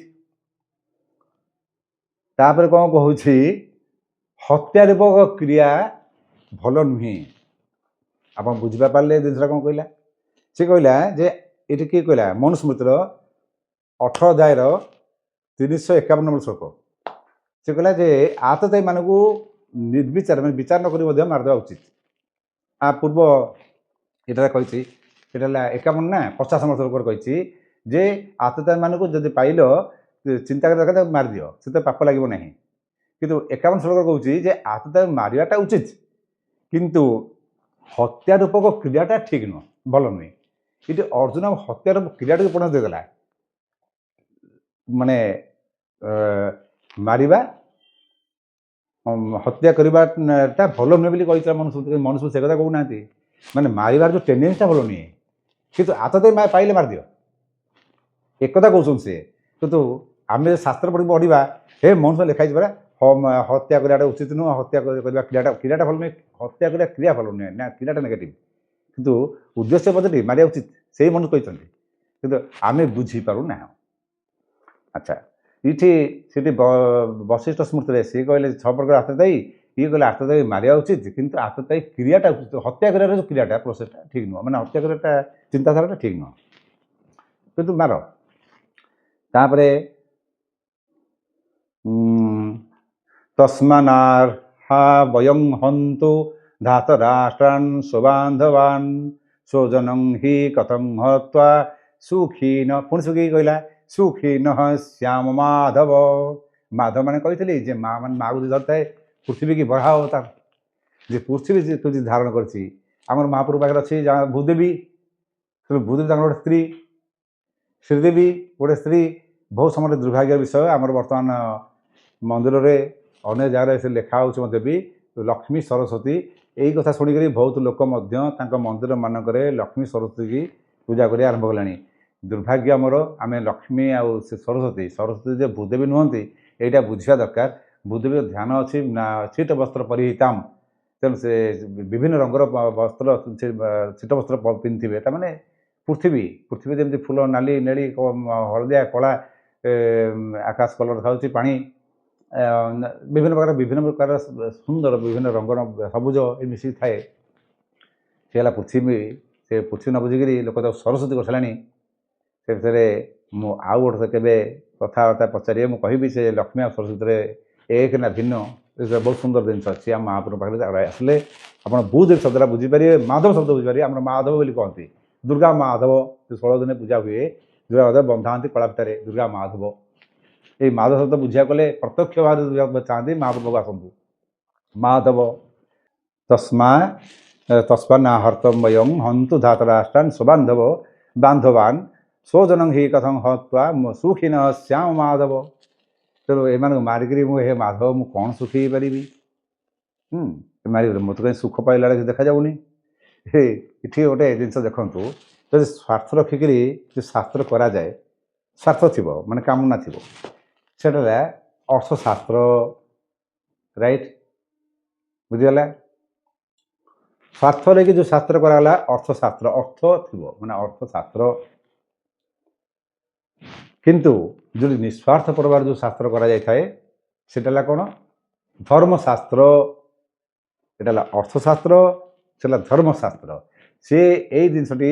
ତାପରେ କ'ଣ କହୁଛି, ହତ୍ୟା ରୂପକ କ୍ରିୟା ଭଲ ନୁହେଁ। ଆପଣ ବୁଝିବା ପାରିଲେ ଜିନିଷଟା କ'ଣ କହିଲା? ସେ କହିଲା ଯେ ଏଠି କିଏ କହିଲା? ମନୁସ୍ମୃତିର 18 ଅଧ୍ୟାୟର 351 ନମ୍ବର ଶ୍ଲୋକ। ସେ କହିଲା ଯେ ଆତତାୟୀ ମାନଙ୍କୁ ନିର୍ବିଚାର, ମାନେ ବିଚାର ନ କରି ମଧ୍ୟ ମାରିଦେବା ଉଚିତ। ଆ ପୂର୍ବ ଏଠାରେ କହିଛି, ଏଟା ହେଲା 51 ନା 50 ନମ୍ବର ଶ୍ଲୋକରେ କହିଛି ଯେ ଆତତାୟୀ ମାନଙ୍କୁ ଯଦି ପାଇଲ ଚିନ୍ତା କରିବା ଦରକାର, ତାକୁ ମାରିଦିଅ, ସେଥିରେ ପାପ ଲାଗିବ ନାହିଁ। କିନ୍ତୁ 51 ଶ୍ଲୋକରେ କହୁଛି ଯେ ଆତତାୟୀ ମାରିବାଟା ଉଚିତ, କିନ୍ତୁ ହତ୍ୟା ରୂପକ କ୍ରିୟାଟା ଠିକ୍ ନୁହଁ, ଭଲ ନୁହେଁ। ଏଠି ଅର୍ଜୁନ ହତ୍ୟାର କ୍ରିୟାଟିକୁ ପୂର୍ଣ୍ଣ ଦେଇଦେଲା, ମାନେ ମାରିବା ହତ୍ୟା କରିବାଟା ଭଲ ନୁହେଁ ବୋଲି କହିଥିଲା ମନୁଷ୍ୟ ସେ କଥା କହୁନାହାନ୍ତି। ମାନେ ମାରିବାର ଯେଉଁ ଟେଣ୍ଡେନ୍ସିଟା ଭଲ ନୁହେଁ, କିନ୍ତୁ ଆତତ ପାଇଲେ ମାରିଦିଅ ଏକଥା କହୁଛନ୍ତି ସେ। କିନ୍ତୁ ଆମେ ଶାସ୍ତ୍ର ପଢ଼ି ପଢ଼ିବା, ହେ ମନୁଷ୍ୟ ଲେଖା ହେଇଛି ପରା ହତ୍ୟା କରିବାଟା ଉଚିତ ନୁହଁ, ହତ୍ୟା କରିବା କ୍ରିୟାଟା ଭଲ ନୁହେଁ, ହତ୍ୟା କରିବା କ୍ରିୟା ଭଲ ନୁହେଁ ନା, କ୍ରିୟାଟା ନେଗେଟିଭ୍, କିନ୍ତୁ ଉଦ୍ଦେଶ୍ୟ ପଜିଟିଭ୍, ମାରିବା ଉଚିତ ସେଇ ମନୁଷ୍ୟ କହିଛନ୍ତି, କିନ୍ତୁ ଆମେ ବୁଝିପାରୁନାହୁଁ। ଆଚ୍ଛା, ଏଇଠି ସେଠି ବଶିଷ୍ଠ ସ୍ମୃତିରେ ସିଏ କହିଲେ 6 ପ୍ରକାର ଆତତାୟୀ, ଇଏ କହିଲେ ଆତତାୟୀ ମାରିବା ଉଚିତ, କିନ୍ତୁ ଆତତାୟୀ କ୍ରିୟାଟା ହତ୍ୟା କରିବାର ଯେଉଁ କ୍ରିୟାଟା ପ୍ରୋସେସଟା ଠିକ୍ ନୁହଁ, ମାନେ ହତ୍ୟା କରିବାଟା ଚିନ୍ତାଧାରାଟା ଠିକ୍ ନୁହଁ, କିନ୍ତୁ ମାର। ତାପରେ ତସ୍ମାନାର୍ହା ବୟଂ ହନ୍ତୁ ଧାତରାଷ୍ଟ୍ରାନ୍ ସ୍ୱବାନ୍ଧବାନ୍ ସ୍ୱଜନଂ ହି କଥଂ ହତ୍ୱା ସୁଖୀନ, ପୁଣି ସୁଖୀ କହିଲା ସୁଖୀନ ଶ୍ୟାମ ମାଧବ। ମାଧବ ମାନେ କହିଥିଲି ଯେ ମାନେ ମାଆକୁ ଯଦି ଧରିଥାଏ ପୃଥିବୀ କି ବଢ଼ା ଅବତାର, ଯେ ପୃଥିବୀ ଯେ ଧାରଣ କରିଛି। ଆମର ମହାପ୍ରଭୁ ପାଖରେ ଅଛି ଭୂଦେବୀ, ଭୂଦେବୀ ତାଙ୍କର ଗୋଟେ ସ୍ତ୍ରୀ, ଶ୍ରୀଦେବୀ ଗୋଟେ ସ୍ତ୍ରୀ। ବହୁତ ସମୟରେ ଦୁର୍ଭାଗ୍ୟର ବିଷୟ, ଆମର ବର୍ତ୍ତମାନ ମନ୍ଦିରରେ ଅନେକ ଜାଗାରେ ସେ ଲେଖା ହେଉଛି ମଧ୍ୟ ବି ଲକ୍ଷ୍ମୀ ସରସ୍ୱତୀ। ଏଇ କଥା ଶୁଣିକରି ବହୁତ ଲୋକ ମଧ୍ୟ ତାଙ୍କ ମନ୍ଦିର ମାନଙ୍କରେ ଲକ୍ଷ୍ମୀ ସରସ୍ୱତୀ ପୂଜା କରିବା ଆରମ୍ଭ କଲାଣି। ଦୁର୍ଭାଗ୍ୟ ଆମର, ଆମେ ଲକ୍ଷ୍ମୀ ଆଉ ସେ ସରସ୍ୱତୀ ଯେ ଭୂଦେବୀ ନୁହନ୍ତି ଏଇଟା ବୁଝିବା ଦରକାର। ଭୂଦେବୀର ଧ୍ୟାନ ଅଛି ଛିଟ ବସ୍ତ୍ର ପରିହିତାମ୍, ତେଣୁ ସେ ବିଭିନ୍ନ ରଙ୍ଗର ବସ୍ତ୍ର ଛିଟ ବସ୍ତ୍ର ପିନ୍ଧିଥିବେ, ତାମାନେ ପୃଥିବୀ ଯେମିତି ଫୁଲ ନାଲି ନେଳି ହଳଦିଆ କଳା ଆକାଶ କଲର ଦେଖାଯାଉଛି, ପାଣି ବିଭିନ୍ନ ପ୍ରକାର ସୁନ୍ଦର ବିଭିନ୍ନ ରଙ୍ଗର ସବୁଜ ଏ ମିଶିକି ଥାଏ, ସେ ହେଲା ପୃଥିବୀ। ସେ ପୃଥିବୀ ନ ବୁଝିକିରି ଲୋକ ତାକୁ ସରସ୍ୱତୀ କରିସାରିଲାଣି। ସେ ଭିତରେ ମୁଁ ଆଉ ଗୋଟେ କେବେ କଥାବାର୍ତ୍ତା ପଚାରିବେ, ମୁଁ କହିବି ସେ ଲକ୍ଷ୍ମୀ ଆଉ ସରସ୍ୱତୀରେ ଏକ ନା ଭିନ୍ନ। ବହୁତ ସୁନ୍ଦର ଜିନିଷ ଅଛି ଆମ ମହାପ୍ରଭୁ ପାଖରେ ଆସିଲେ ଆପଣ ଭୂଦେବୀ ଶବ୍ଦଟା ବୁଝିପାରିବେ, ମାଧବ ଶବ୍ଦ ବୁଝିପାରିବେ। ଆମର ମାଧବ ବୋଲି କହନ୍ତି, ଦୁର୍ଗା ମାଧବ 16 ଦିନେ ପୂଜା ହୁଏ, ଦୁର୍ଗା ମାଧବ ବନ୍ଧାନ୍ତି କଳା ଭିତରେ, ଦୁର୍ଗା ମାଧବ। এই ମାଧବ ଶବ୍ଦ ବୁଝିବାକୁ ଗଲେ ପ୍ରତ୍ୟକ୍ଷ ଭାବରେ ବୁଝିବାକୁ ଚାହାନ୍ତି ମହାପ୍ରଭୁ ଆସନ୍ତୁ ମାଧବ। ତସ୍ମାହର୍ତ୍ତମୟଂ ହନ୍ତୁ ଧାତରାଷ୍ଟ୍ରାନ୍ ସ୍ୱବାନ୍ଧବ ବାନ୍ଧବାନ୍ ସ୍ୱଜନଂ ହି କଥଂ ହତ୍ୱା ସୁଖୀନ ଶ୍ୟାମ ମାଧବ। ତେଣୁ ଏମାନଙ୍କୁ ମାରିକିରି ମୁଁ ହେ ମାଧବ ମୁଁ କ'ଣ ସୁଖୀ ହେଇପାରିବି? ମାରିବି ମୋତେ କାହିଁ ସୁଖ ପାଇଲା ବେଳେ ଦେଖାଯାଉନି। ଏଠି ଗୋଟେ ଜିନିଷ ଦେଖନ୍ତୁ, ଯଦି ସ୍ୱାର୍ଥ ରଖିକିରି ଯେ ଶାସ୍ତ୍ର କରାଯାଏ, ସ୍ୱାର୍ଥ ଥିବ ମାନେ କାମନା ଥିବ, ସେଟା ଅର୍ଥଶାସ୍ତ୍ର, ରାଇଟ୍, ବୁଝିଗଲା। ସ୍ୱାର୍ଥ ନେଇକି ଯେଉଁ ଶାସ୍ତ୍ର କରାଗଲା ଅର୍ଥଶାସ୍ତ୍ର, ଅର୍ଥ ଥିବ ମାନେ ଅର୍ଥଶାସ୍ତ୍ର। କିନ୍ତୁ ଯଦି ନିଃସ୍ୱାର୍ଥ ପରବାର ଯେଉଁ ଶାସ୍ତ୍ର କରାଯାଇଥାଏ ସେଟା ହେଲା କ'ଣ? ଧର୍ମଶାସ୍ତ୍ର। ଏଟା ହେଲା ଅର୍ଥଶାସ୍ତ୍ର, ସେଟା ଧର୍ମଶାସ୍ତ୍ର। ସେ ଏଇ ଜିନିଷଟି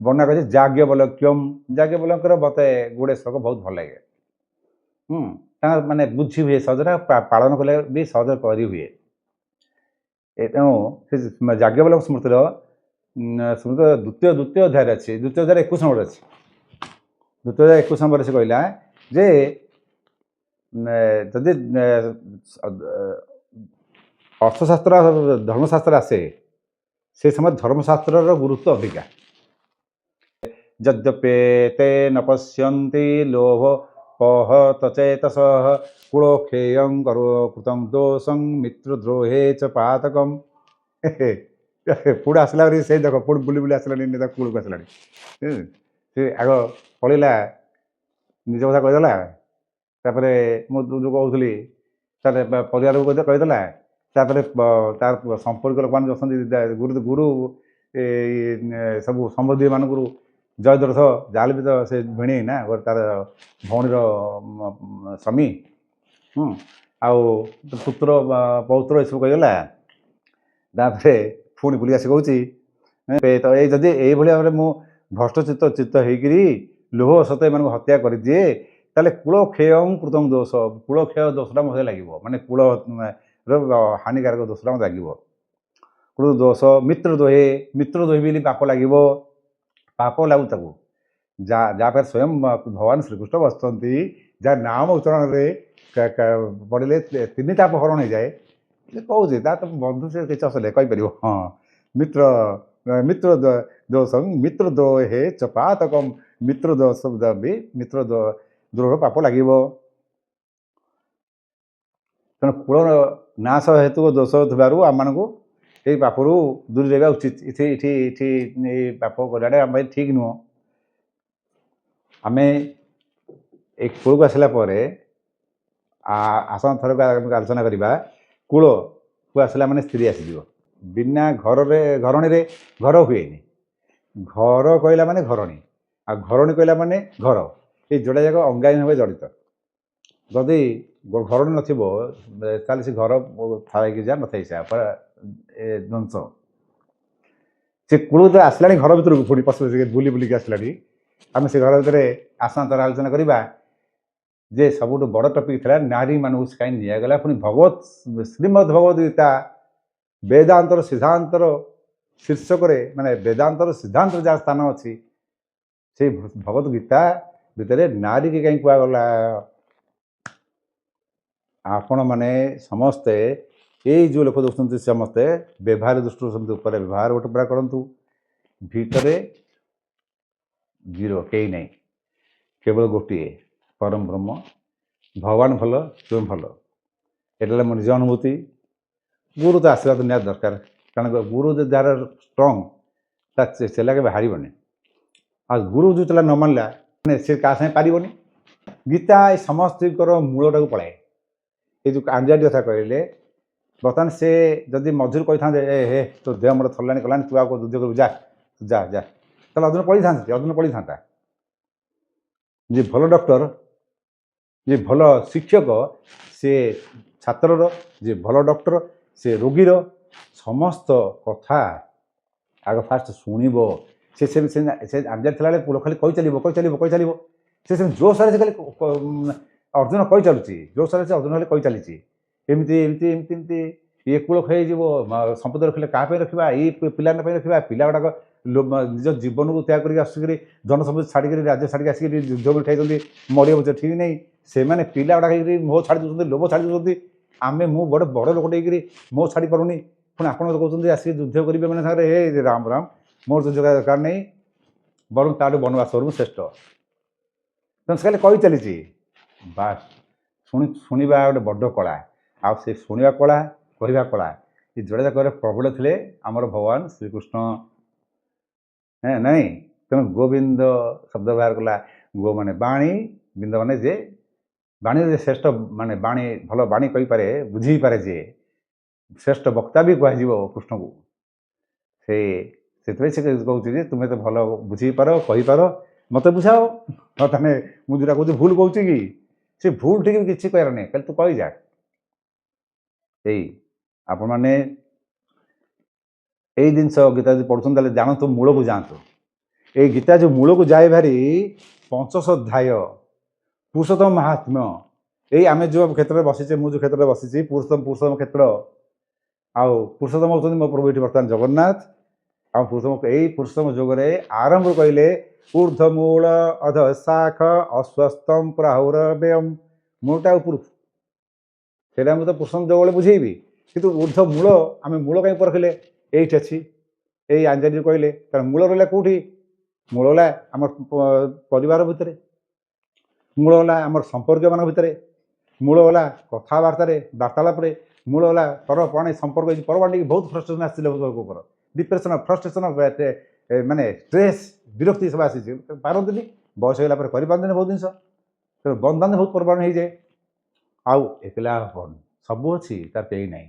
ବର୍ଣ୍ଣନା କରିଛି ଯାଜ୍ଞବଲ୍କ୍ୟମ୍। ଯାଜ୍ଞବଲ୍କ୍ୟଙ୍କର ମୋତେ ଗୁଡ଼େ ଶ୍ଲୋକ ବହୁତ ଭଲ ଲାଗେ। ତାଙ୍କର ମାନେ ବୁଝି ହୁଏ ସହଜରେ, ପାଳନ କଲେ ବି ସହଜରେ କରି ହୁଏ। ତେଣୁ ସେ ଯାଜ୍ଞବଲ୍କ୍ୟ ସ୍ମୃତିର ଦ୍ୱିତୀୟ ଅଧ୍ୟାୟରେ ଅଛି, ଦ୍ୱିତୀୟ ଅଧ୍ୟାୟରେ 21 ନମ୍ବର ଅଛି। ଦ୍ୱିତୀୟ ଅଧ୍ୟାୟ 21 ନମ୍ବରରେ ସେ କହିଲା ଯେ ଯଦି ଅର୍ଥଶାସ୍ତ୍ର ଧର୍ମଶାସ୍ତ୍ର ଆସେ, ସେ ସମୟରେ ଧର୍ମଶାସ୍ତ୍ରର ଗୁରୁତ୍ୱ ଅଧିକା। ଯଦ୍ୟପେତେ ନ ପଶ୍ୟନ୍ତି ଲୋଭ ପହତଚେତସଃ କୁଳକ୍ଷେୟଂ କୃତଂ ଦୋଷଂ ମିତ୍ରଦ୍ରୋହେ চ ପାତକମ୍। ପୁଣି ଆସିଲା ସେ ଦେଖ ପୁଣି ବୁଲି ବୁଲି ଆସିଲାଣି, କୂଳକୁ ଆସିଲାଣି। ସେ ଆଗ ପଳେଇଲା, ନିଜ କଥା କହିଦେଲା, ତାପରେ ମୁଁ ଯେଉଁ କହୁଥିଲି ତାର ପରିବାରକୁ କହିଦେଲା, ତାପରେ ତାର ସମ୍ପର୍କ ଲୋକମାନେ ଯେଉଁ ଅଛନ୍ତି ଗୁରୁ ସବୁ ସମ୍ବନ୍ଧୀୟମାନଙ୍କରୁ ଜୟଦ୍ରଥ ଯାହାହେଲେ ବି ତ ସେ ଭିଣେଇ ନା, ତାର ଭଉଣୀର ସ୍ୱାମୀ, ଆଉ ପୁତ୍ର ପୌତ୍ର ଏସବୁ କହିଗଲା। ତାପରେ ପୁଣି ବୁଲି ଆସି କହୁଛି ଏଇ ଯଦି ଏଇଭଳି ଭାବରେ ମୁଁ ଭ୍ରଷ୍ଟଚିତ୍ତ ହେଇକିରି ଲୋହ ସତ ଏମାନଙ୍କୁ ହତ୍ୟା କରିଦିଏ, ତାହେଲେ କୁଳକ୍ଷେୟଂ କୃତଂ ଦୋଷ, କୁଳକ୍ଷୟ ଦୋଷଟା ମୋତେ ଲାଗିବ, ମାନେ କୂଳର ହାନିକାରକ ଦୋଷଟା ମୋତେ ଲାଗିବ। କୃତ ଦୋଷ ମିତ୍ରଦ୍ରୋହୀ, ମିତ୍ରଦ୍ରୋହୀ ବୋଲି ପାପ ଲାଗିବ। ପାପ ଲାଗୁ ତାକୁ ଯାହା ପାଖରେ ସ୍ୱୟଂ ଭଗବାନ ଶ୍ରୀକୃଷ୍ଣ ବସିଛନ୍ତି, ଯାହା ନାମ ଉଚ୍ଚାରଣରେ ପଡ଼ିଲେ 3 ତାପ ହରଣ ହେଇଯାଏ। ସେ କହୁଛି ତା ତ ବନ୍ଧୁ, ସେ କିଛି ଅସୁବିଧା କହିପାରିବ। ମିତ୍ର ଦୋଷଂ ମିତ୍ରଦ୍ରୋହେ চ ପାତକମ୍, ମିତ୍ର ଦୋଷ ବି ମିତ୍ର ଦ୍ରୋହ ପାପ ଲାଗିବ। ତେଣୁ କୂଳର नाश हेतु दोष थिबारु आमମାନଙ୍କୁ ଏଇ ପାପରୁ ଦୂରେଇ ରହିବା ଉଚିତ। ଏଠି ଏଇ ପାପ କରିବାଟା ଆମ ପାଇଁ ଠିକ୍ ନୁହଁ। ଆମେ ଏ କୂଳକୁ ଆସିଲା ପରେ ଆସନ ଥରକୁ ଆଲୋଚନା କରିବା। କୂଳକୁ ଆସିଲା ମାନେ ସ୍ତ୍ରୀ ଆସିଯିବ। ବିନା ଘରଣୀରେ ଘର ହୁଏନି। ଘର କହିଲା ମାନେ ଘରଣୀ, ଆଉ ଘରଣୀ କହିଲା ମାନେ ଘର। ଏ ଯୋଡ଼ା ଯାକ ଅଙ୍ଗାଙ୍ଗୀ ଭାବେ ଜଡ଼ିତ। ଯଦି ଘରଣୀ ନଥିବ ତାହେଲେ ସେ ଘର ଥାଏ କି ଯା ନଥାଏ ସେ ଧ୍ୱଂସ। ସେ କୂଳ ତ ଆସିଲାଣି ଘର ଭିତରକୁ, ପୁଣି ପଶୁ ବୁଲି ବୁଲିକି ଆସିଲାଣି। ଆମେ ସେ ଘର ଭିତରେ ଆସନ୍ତାର ଆଲୋଚନା କରିବା ଯେ ସବୁଠୁ ବଡ଼ ଟପିକ୍ ଥିଲା ନାରୀମାନଙ୍କୁ କାହିଁ ନିଆଗଲା। ପୁଣି ଶ୍ରୀମଦ୍ ଭଗବତ ଗୀତା ବେଦାନ୍ତର ସିଦ୍ଧାନ୍ତର ଶୀର୍ଷକରେ, ମାନେ ବେଦାନ୍ତର ସିଦ୍ଧାନ୍ତର ଯାହା ସ୍ଥାନ ଅଛି, ସେଇ ଭଗବତ ଗୀତା ଭିତରେ ନାରୀକି କାହିଁ କୁହାଗଲା। ଆପଣମାନେ ସମସ୍ତେ ଏଇ ଯେଉଁ ଲୋକ ଦେଖୁଛନ୍ତି ସମସ୍ତେ ବ୍ୟବହାର ଦୃଷ୍ଟିରୁ ସେମିତି ଉପରେ ବ୍ୟବହାର ଗୋଟେ ପୁରା କରନ୍ତୁ। ଭିତରେ ଜିରୋ, କେହି ନାହିଁ, କେବଳ ଗୋଟିଏ ପରମ ବ୍ରହ୍ମ। ଭଗବାନ ଭଲ, ତୁମେ ଭଲ। ଏଟା ହେଲା ମୋ ନିଜ ଅନୁଭୂତି। ଗୁରୁ ତ ଆସିବା ତ ନିହାତି ଦରକାର, କାରଣ ଗୁରୁ ଯାହାର ଷ୍ଟ୍ରଙ୍ଗ ତା ଚେଲା କେବେ ହାରିବନି। ଆଉ ଗୁରୁ ଯେଉଁ ଚେଲା ନ ମାନିଲା ମାନେ ସେ କାହା ସାଙ୍ଗେ ପାରିବନି। ଗୀତା ଏ ସମସ୍ତଙ୍କର ମୂଳଟାକୁ ପଳାଏ। ଏ ଯେଉଁ ଆଞ୍ଜାଟି କଥା କହିଲେ, ବର୍ତ୍ତମାନ ସେ ଯଦି ମଝିରୁ କହିଥାନ୍ତେ ହେ ତୋ ଦେହ ମୋର ଥରିଲାଣି କଲାଣି, ତୁ ଆଉ ଯୁଦ୍ଧ କରିବୁ, ଯା ତାହେଲେ ଅର୍ଜୁନ ପଳେଇଥାନ୍ତା। ଯେ ଭଲ ଡକ୍ଟର, ଯେ ଭଲ ଶିକ୍ଷକ, ସେ ଛାତ୍ରର, ଯେ ଭଲ ଡକ୍ଟର ସେ ରୋଗୀର ସମସ୍ତ କଥା ଆଗ ଫାଷ୍ଟ ଶୁଣିବ। ସେ ଆଞ୍ଜାଡ଼ି ଥିଲାବେଳେ ପୁଅ ଖାଲି କହିଚାଲିବ। ସେ ସେମିତି ଜୋରସରେ ସେ ଖାଲି ଅର୍ଜୁନ କହିଚାଲୁଛି, ଜୋରସରେ ସେ ଅର୍ଜୁନ ଖାଲି କହିଚାଲିଛି। ଏମିତି ଇଏ କୂଳ ଖାଇଯିବ, ସମ୍ପଦ ରଖିଲେ କାହା ପାଇଁ ରଖିବା, ଏଇ ପିଲାଙ୍କ ପାଇଁ ରଖିବା। ପିଲା ଗୁଡ଼ାକ ନିଜ ଜୀବନକୁ ତ୍ୟାଗ କରିକି ଆସିକିରି ଧନ ସମ୍ପତ୍ତି ଛାଡ଼ିକିରି ରାଜ୍ୟ ଛାଡ଼ିକି ଆସିକିରି ଯୁଦ୍ଧ କରି ଖାଇଛନ୍ତି, ମରିବ ପଛେ ଠିକ୍ ନାହିଁ। ସେମାନେ ପିଲା ଗୁଡ଼ାକ ହେଇକିରି ମୋହ ଛାଡ଼ି ଦେଉଛନ୍ତି, ଲୋଭ ଛାଡ଼ି ଦେଉଛନ୍ତି। ମୁଁ ବଡ଼ ଲୋକ ହେଇକିରି ମୋହ ଛାଡ଼ି ପାରୁନି, ପୁଣି ଆପଣ କହୁଛନ୍ତି ଆସିକି ଯୁଦ୍ଧ କରିବେ ମାନେ ସାଙ୍ଗରେ ହେ ରାମ ମୋର ଯୁଦ୍ଧ ଦରକାର ନାହିଁ, ବରଂ ତାଠୁ ବନବାସ ମୁଁ ଶ୍ରେଷ୍ଠ। ତେଣୁ ସେ ଖାଲି କହି ଚାଲିଛି। ବାସ୍ ଶୁଣିବା ଗୋଟେ ବଡ଼ କଳା। ଆଉ ସେ ଶୁଣିବା କଳା, କହିବା କଳା, ଏ ଯୋଡ଼ା ଯାକରେ ପ୍ରବଳ ଥିଲେ ଆମର ଭଗବାନ ଶ୍ରୀକୃଷ୍ଣ। ନାଇଁ, ତେଣୁ ଗୋବିନ୍ଦ ଶବ୍ଦ ବ୍ୟବହାର କଲା। ଗୋ ମାନେ ବାଣୀ, ବିନ୍ଦ ମାନେ ଯେ ବାଣୀରେ ଶ୍ରେଷ୍ଠ, ମାନେ ବାଣୀ ଭଲ ବାଣୀ କହିପାରେ, ବୁଝେଇପାରେ, ଯେ ଶ୍ରେଷ୍ଠ ବକ୍ତା ବି କୁହାଯିବ କୃଷ୍ଣକୁ। ସେଥିପାଇଁ ସେ କହୁଛି ଯେ ତୁମେ ତ ଭଲ ବୁଝେଇପାର, କହିପାର, ମୋତେ ବୁଝାଅ। ତାହେଲେ ମୁଁ ଯେଉଁଟା କହୁଛି ଭୁଲ କହୁଛି କି? ସେ ଭୁଲ ଠିକ୍ କିଛି କହିବାର ନାହିଁ, ଖାଲି ତୁ କହିଯା। ଆପଣମାନେ ଏଇ ଜିନିଷ ଗୀତା ଯଦି ପଢ଼ୁଛନ୍ତି ତାହେଲେ ଜାଣନ୍ତୁ, ମୂଳକୁ ଯାଆନ୍ତୁ। ଏଇ ଗୀତା ଯେଉଁ ମୂଳକୁ ଯାଏ ଭାରି ପଞ୍ଚଶଧ୍ୟାୟ ପୁରୁଷୋତ୍ତମ ମାହାତ୍ମ୍ୟ। ଏଇ ଆମେ ଯେଉଁ କ୍ଷେତ୍ରରେ ବସିଛେ, ମୁଁ ଯେଉଁ କ୍ଷେତ୍ରରେ ବସିଛି ପୁରୁଷୋତ୍ତମ କ୍ଷେତ୍ର, ଆଉ ପୁରୁଷୋତ୍ତମ ହେଉଛନ୍ତି ମୋ ପ୍ରଭୁ ଏଠି ବର୍ତ୍ତମାନ ଜଗନ୍ନାଥ। ଆଉ ଏଇ ପୁରୁଷୋତ୍ତମ ଯୋଗରେ ଆରମ୍ଭ କହିଲେ ଊର୍ଦ୍ଧ୍ୱମୂଳ ଅଧ ଶାଖ ଅଶ୍ୱସ୍ତମ ପ୍ରାହୁରବ୍ୟୟମ୍। ମୂଳଟା ଉପରକୁ, ସେଇଟା ମୁଁ ତ ପୁରୁଷୋତ୍ତମ ଯୋଗ ବେଳେ ବୁଝେଇବି। କିନ୍ତୁ ଊର୍ଦ୍ଧ୍ୱ ମୂଳ, ଆମେ ମୂଳ କାହିଁ ପରଖିଲେ? ଏଇଠି ଅଛି, ଏଇ ଆଞ୍ଜାଡ଼ିରୁ କହିଲେ। କାରଣ ମୂଳ ରହିଲା କେଉଁଠି? ମୂଳ ହେଲା ଆମର ପରିବାର ଭିତରେ, ମୂଳ ହେଲା ଆମର ସମ୍ପର୍କୀୟମାନଙ୍କ ଭିତରେ, ମୂଳ ହେଲା କଥାବାର୍ତ୍ତାରେ, ବାର୍ତ୍ତାଳାପରେ, ମୂଳ ହେଲା ପରପ୍ରାଣୀ ସମ୍ପର୍କ। ହେଇଛି ପରପ୍ରାଣୀ ବହୁତ ଫ୍ରଷ୍ଟ୍ରେସନ୍ ଆସିଥିଲେ ଲୋକ ଉପର, ଡିପ୍ରେସନ୍, ଫ୍ରଷ୍ଟ୍ରେସନ୍, ମାନେ ଷ୍ଟ୍ରେସ୍, ବିରକ୍ତି ସବୁ ଆସିଛି। ପାରନ୍ତିନି, ବୟସ ହେଇଗଲା ପରେ କରିପାରନ୍ତିନି ବହୁତ ଜିନିଷ। ତେଣୁ ବନ୍ଧନ ବହୁତ ପରପ୍ରାଣୀ ହେଇଯାଏ। ଆଉ ଏକଲା ସବୁ ଅଛି, ତାର କେହି ନାହିଁ।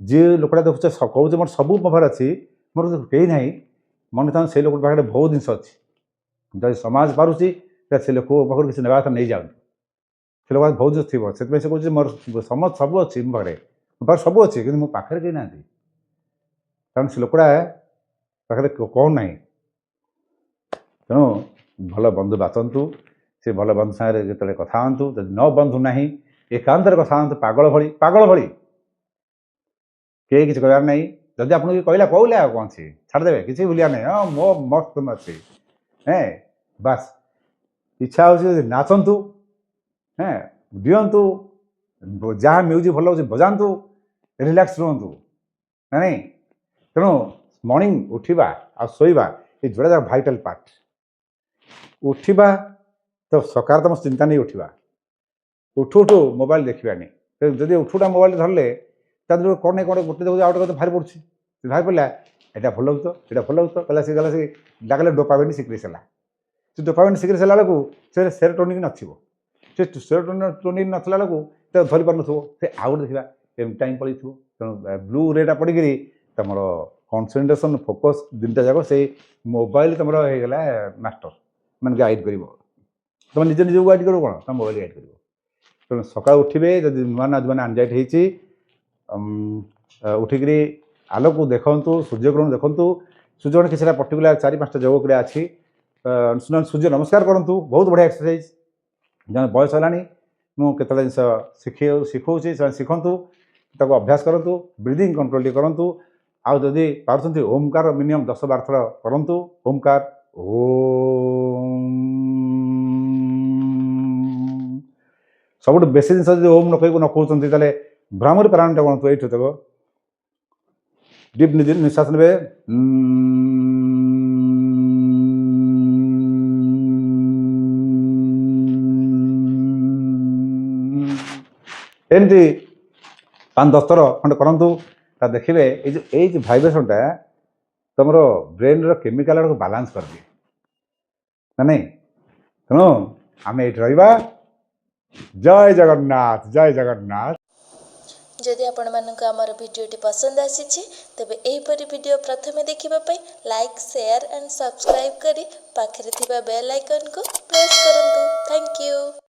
ଯିଏ ଲୋକଟା ଦେଖୁଛ କହୁଛି ମୋର ସବୁ ମୋ ପାଖରେ ଅଛି, ମୋର କେହି ନାହିଁ, ମନେ ଥାଉ ସେଇ ଲୋକ ପାଖରେ ବହୁତ ଜିନିଷ ଅଛି। ଯଦି ସମାଜ ପାରୁଛି ତାହେଲେ ସେ ଲୋକ ପାଖରୁ କିଛି ନେବା କଥା ନେଇଯାଉନି। ସେ ଲୋକ ବହୁତ ଜିନିଷ ଥିବ, ସେଥିପାଇଁ ସେ କହୁଛି ମୋର ସବୁ ଅଛି ମୋ ପାଖରେ ସବୁ ଅଛି, କିନ୍ତୁ ମୋ ପାଖରେ କେହି ନାହାନ୍ତି। କାରଣ ସେ ଲୋକଟା ପାଖରେ କ'ଣ ନାହିଁ। ତେଣୁ ଭଲ ବନ୍ଧୁ ବାଛନ୍ତୁ। ସେ ଭଲ ବନ୍ଧୁ ସାଙ୍ଗରେ ଯେତେବେଳେ କଥା ହୁଅନ୍ତୁ, ଯଦି ନ ବନ୍ଧୁ ନାହିଁ ଏକାନ୍ତରେ କଥା ହୁଅନ୍ତୁ। ପାଗଳ ଭଳି କେହି କିଛି କହିବାର ନାହିଁ। ଯଦି ଆପଣଙ୍କୁ କହିଲା ଆଉ କ'ଣ ଅଛି, ଛାଡ଼ିଦେବେ, କିଛି ଭୁଲିବାର ନାହିଁ। ହଁ ମୋ ମସ୍ତ ଅଛି, ବାସ୍। ଇଚ୍ଛା ହେଉଛି ଯଦି ନାଚନ୍ତୁ, ଦିଅନ୍ତୁ, ଯାହା ମ୍ୟୁଜିକ୍ ଭଲ ଲାଗୁଛି ବଜାନ୍ତୁ, ରିଲାକ୍ସ ରୁହନ୍ତୁ, ନାଇଁ। ତେଣୁ ମର୍ଣ୍ଣିଂ ଉଠିବା ଆଉ ଶୋଇବା, ଏ ଯୋଡ଼ା ଯାକ ଭାଇଟାଲ୍ ପାର୍ଟ। ଉଠିବା ତ ସକାରାତ୍ମକ ଚିନ୍ତା ନେଇ ଉଠିବା। ଉଠୁ ମୋବାଇଲ ଦେଖିବାନି। ଯଦି ଉଠୁଟା ମୋବାଇଲ ଧରିଲେ ତା ଦେହରୁ କ'ଣ ନାହିଁ କ'ଣ ଗୋଟେ ଦେଖୁଛି ଆଉ ଗୋଟେ କଥା ବାହାରି ପଡ଼ୁଛି। ସେ ବାହାରି ପଡ଼ିଲା ଏଇଟା ଭଲ ଲାଗୁଛି ଏଇଟା ଭଲ ଲାଗୁଛି କହିଲା ସେ ଗଲା ସେ ଡାକିଲେ ଡୋପାମିନ୍ ସିକ୍ରେଟ୍ ହେଲା। ସେ ଡୋପାମିନ୍ ସିକ୍ରେଟ୍ ହେଲା ବେଳକୁ ସେ ସେରୋଟୋନିନ୍ ନଥିବ। ସେ ସେରୋଟୋନିନ୍ ନଥିଲା ବେଳକୁ ତାକୁ ଧରିପାରୁନଥିବ। ସେ ଆଉ ଗୋଟେ ଦେଖିବା ଏମିତି ଟାଇମ୍ ପଳେଇଥିବ। ତେଣୁ ବ୍ଲୁ ରେଟା ପଡ଼ିକିରି ତୁମର କନସେନ୍ଟ୍ରେସନ୍ ଫୋକସ୍ ଦୁଇଟା ଯାକ ସେଇ ମୋବାଇଲ ତୁମର ହେଇଗଲା ମାଷ୍ଟର ମାନେ ଗାଇଡ଼ କରିବ। ତୁମେ ନିଜେ ନିଜକୁ ଗାଇଡ଼ କରିବ କ'ଣ ତୁମ ମୋବାଇଲ ଗାଇଡ଼ କରିବ। ତେଣୁ ସକାଳୁ ଉଠିବେ ଯଦି ନୂଆ ନୂଆ ଯେଉଁମାନେ ଆନଜାଇଟି ହେଇଛି ଉଠିକିରି ଆଲୋକକୁ ଦେଖନ୍ତୁ ସୂର୍ଯ୍ୟଗ୍ରହଣ ଦେଖନ୍ତୁ। ସୂର୍ଯ୍ୟଗ୍ରହଣ କିଛିଟା ପର୍ଟିକୁଲାର 4-5ଟା ଯୋଗ କ୍ରିୟା ଅଛି। ସୂର୍ଯ୍ୟ ନମସ୍କାର କରନ୍ତୁ ବହୁତ ବଢ଼ିଆ ଏକ୍ସରସାଇଜ। ଜଣେ ବୟସ ହେଲାଣି ମୁଁ କେତେଟା ଜିନିଷ ଶିଖଉଛି ସେମାନେ ଶିଖନ୍ତୁ ତାକୁ ଅଭ୍ୟାସ କରନ୍ତୁ। ବ୍ରିଦିଂ କଣ୍ଟ୍ରୋଲ ଟିକେ କରନ୍ତୁ। ଆଉ ଯଦି ପାରୁଛନ୍ତି ଓମକାର ମିନିମମ୍ 10-12 ଥର କରନ୍ତୁ। ଓମକାର ସବୁଠୁ ବେଶୀ ଜିନିଷ ଯଦି ଓମ୍ ନ କହୁଛନ୍ତି ତାହେଲେ ଭ୍ରାମରୀ ପ୍ରାଣାୟାମଟା କରନ୍ତୁ। ଏଇଠୁ ତାକୁ ଡିପ୍ ନିଶ୍ୱାସ ନେବେ ଏମିତି 5-10 ଥର ଖଣ୍ଡେ କରନ୍ତୁ। ତା ଦେଖିବେ ଏଇ ଯେଉଁ ଭାଇବ୍ରେସନଟା ତୁମର ବ୍ରେନ୍ର କେମିକାଲ ଆଡ଼କୁ ବାଲାନ୍ସ କରିଦିଏ ନା ନାହିଁ। ତେଣୁ ଆମେ ଏଇଠି ରହିବା। ଜୟ ଜଗନ୍ନାଥ ଜୟ ଜଗନ୍ନାଥ। ଯଦି ଆପଣମାନଙ୍କୁ ଆମର ଭିଡ଼ିଓଟି ପସନ୍ଦ ଆସିଛି ତେବେ ଏହିପରି ଭିଡ଼ିଓ ପ୍ରଥମେ ଦେଖିବା ପାଇଁ ଲାଇକ୍ ସେୟାର ଆଣ୍ଡ ସବସ୍କ୍ରାଇବ୍ କରି ପାଖରେ ଥିବା ବେଲ୍ ଆଇକନ୍କୁ ପ୍ରେସ୍ କରନ୍ତୁ। Thank you.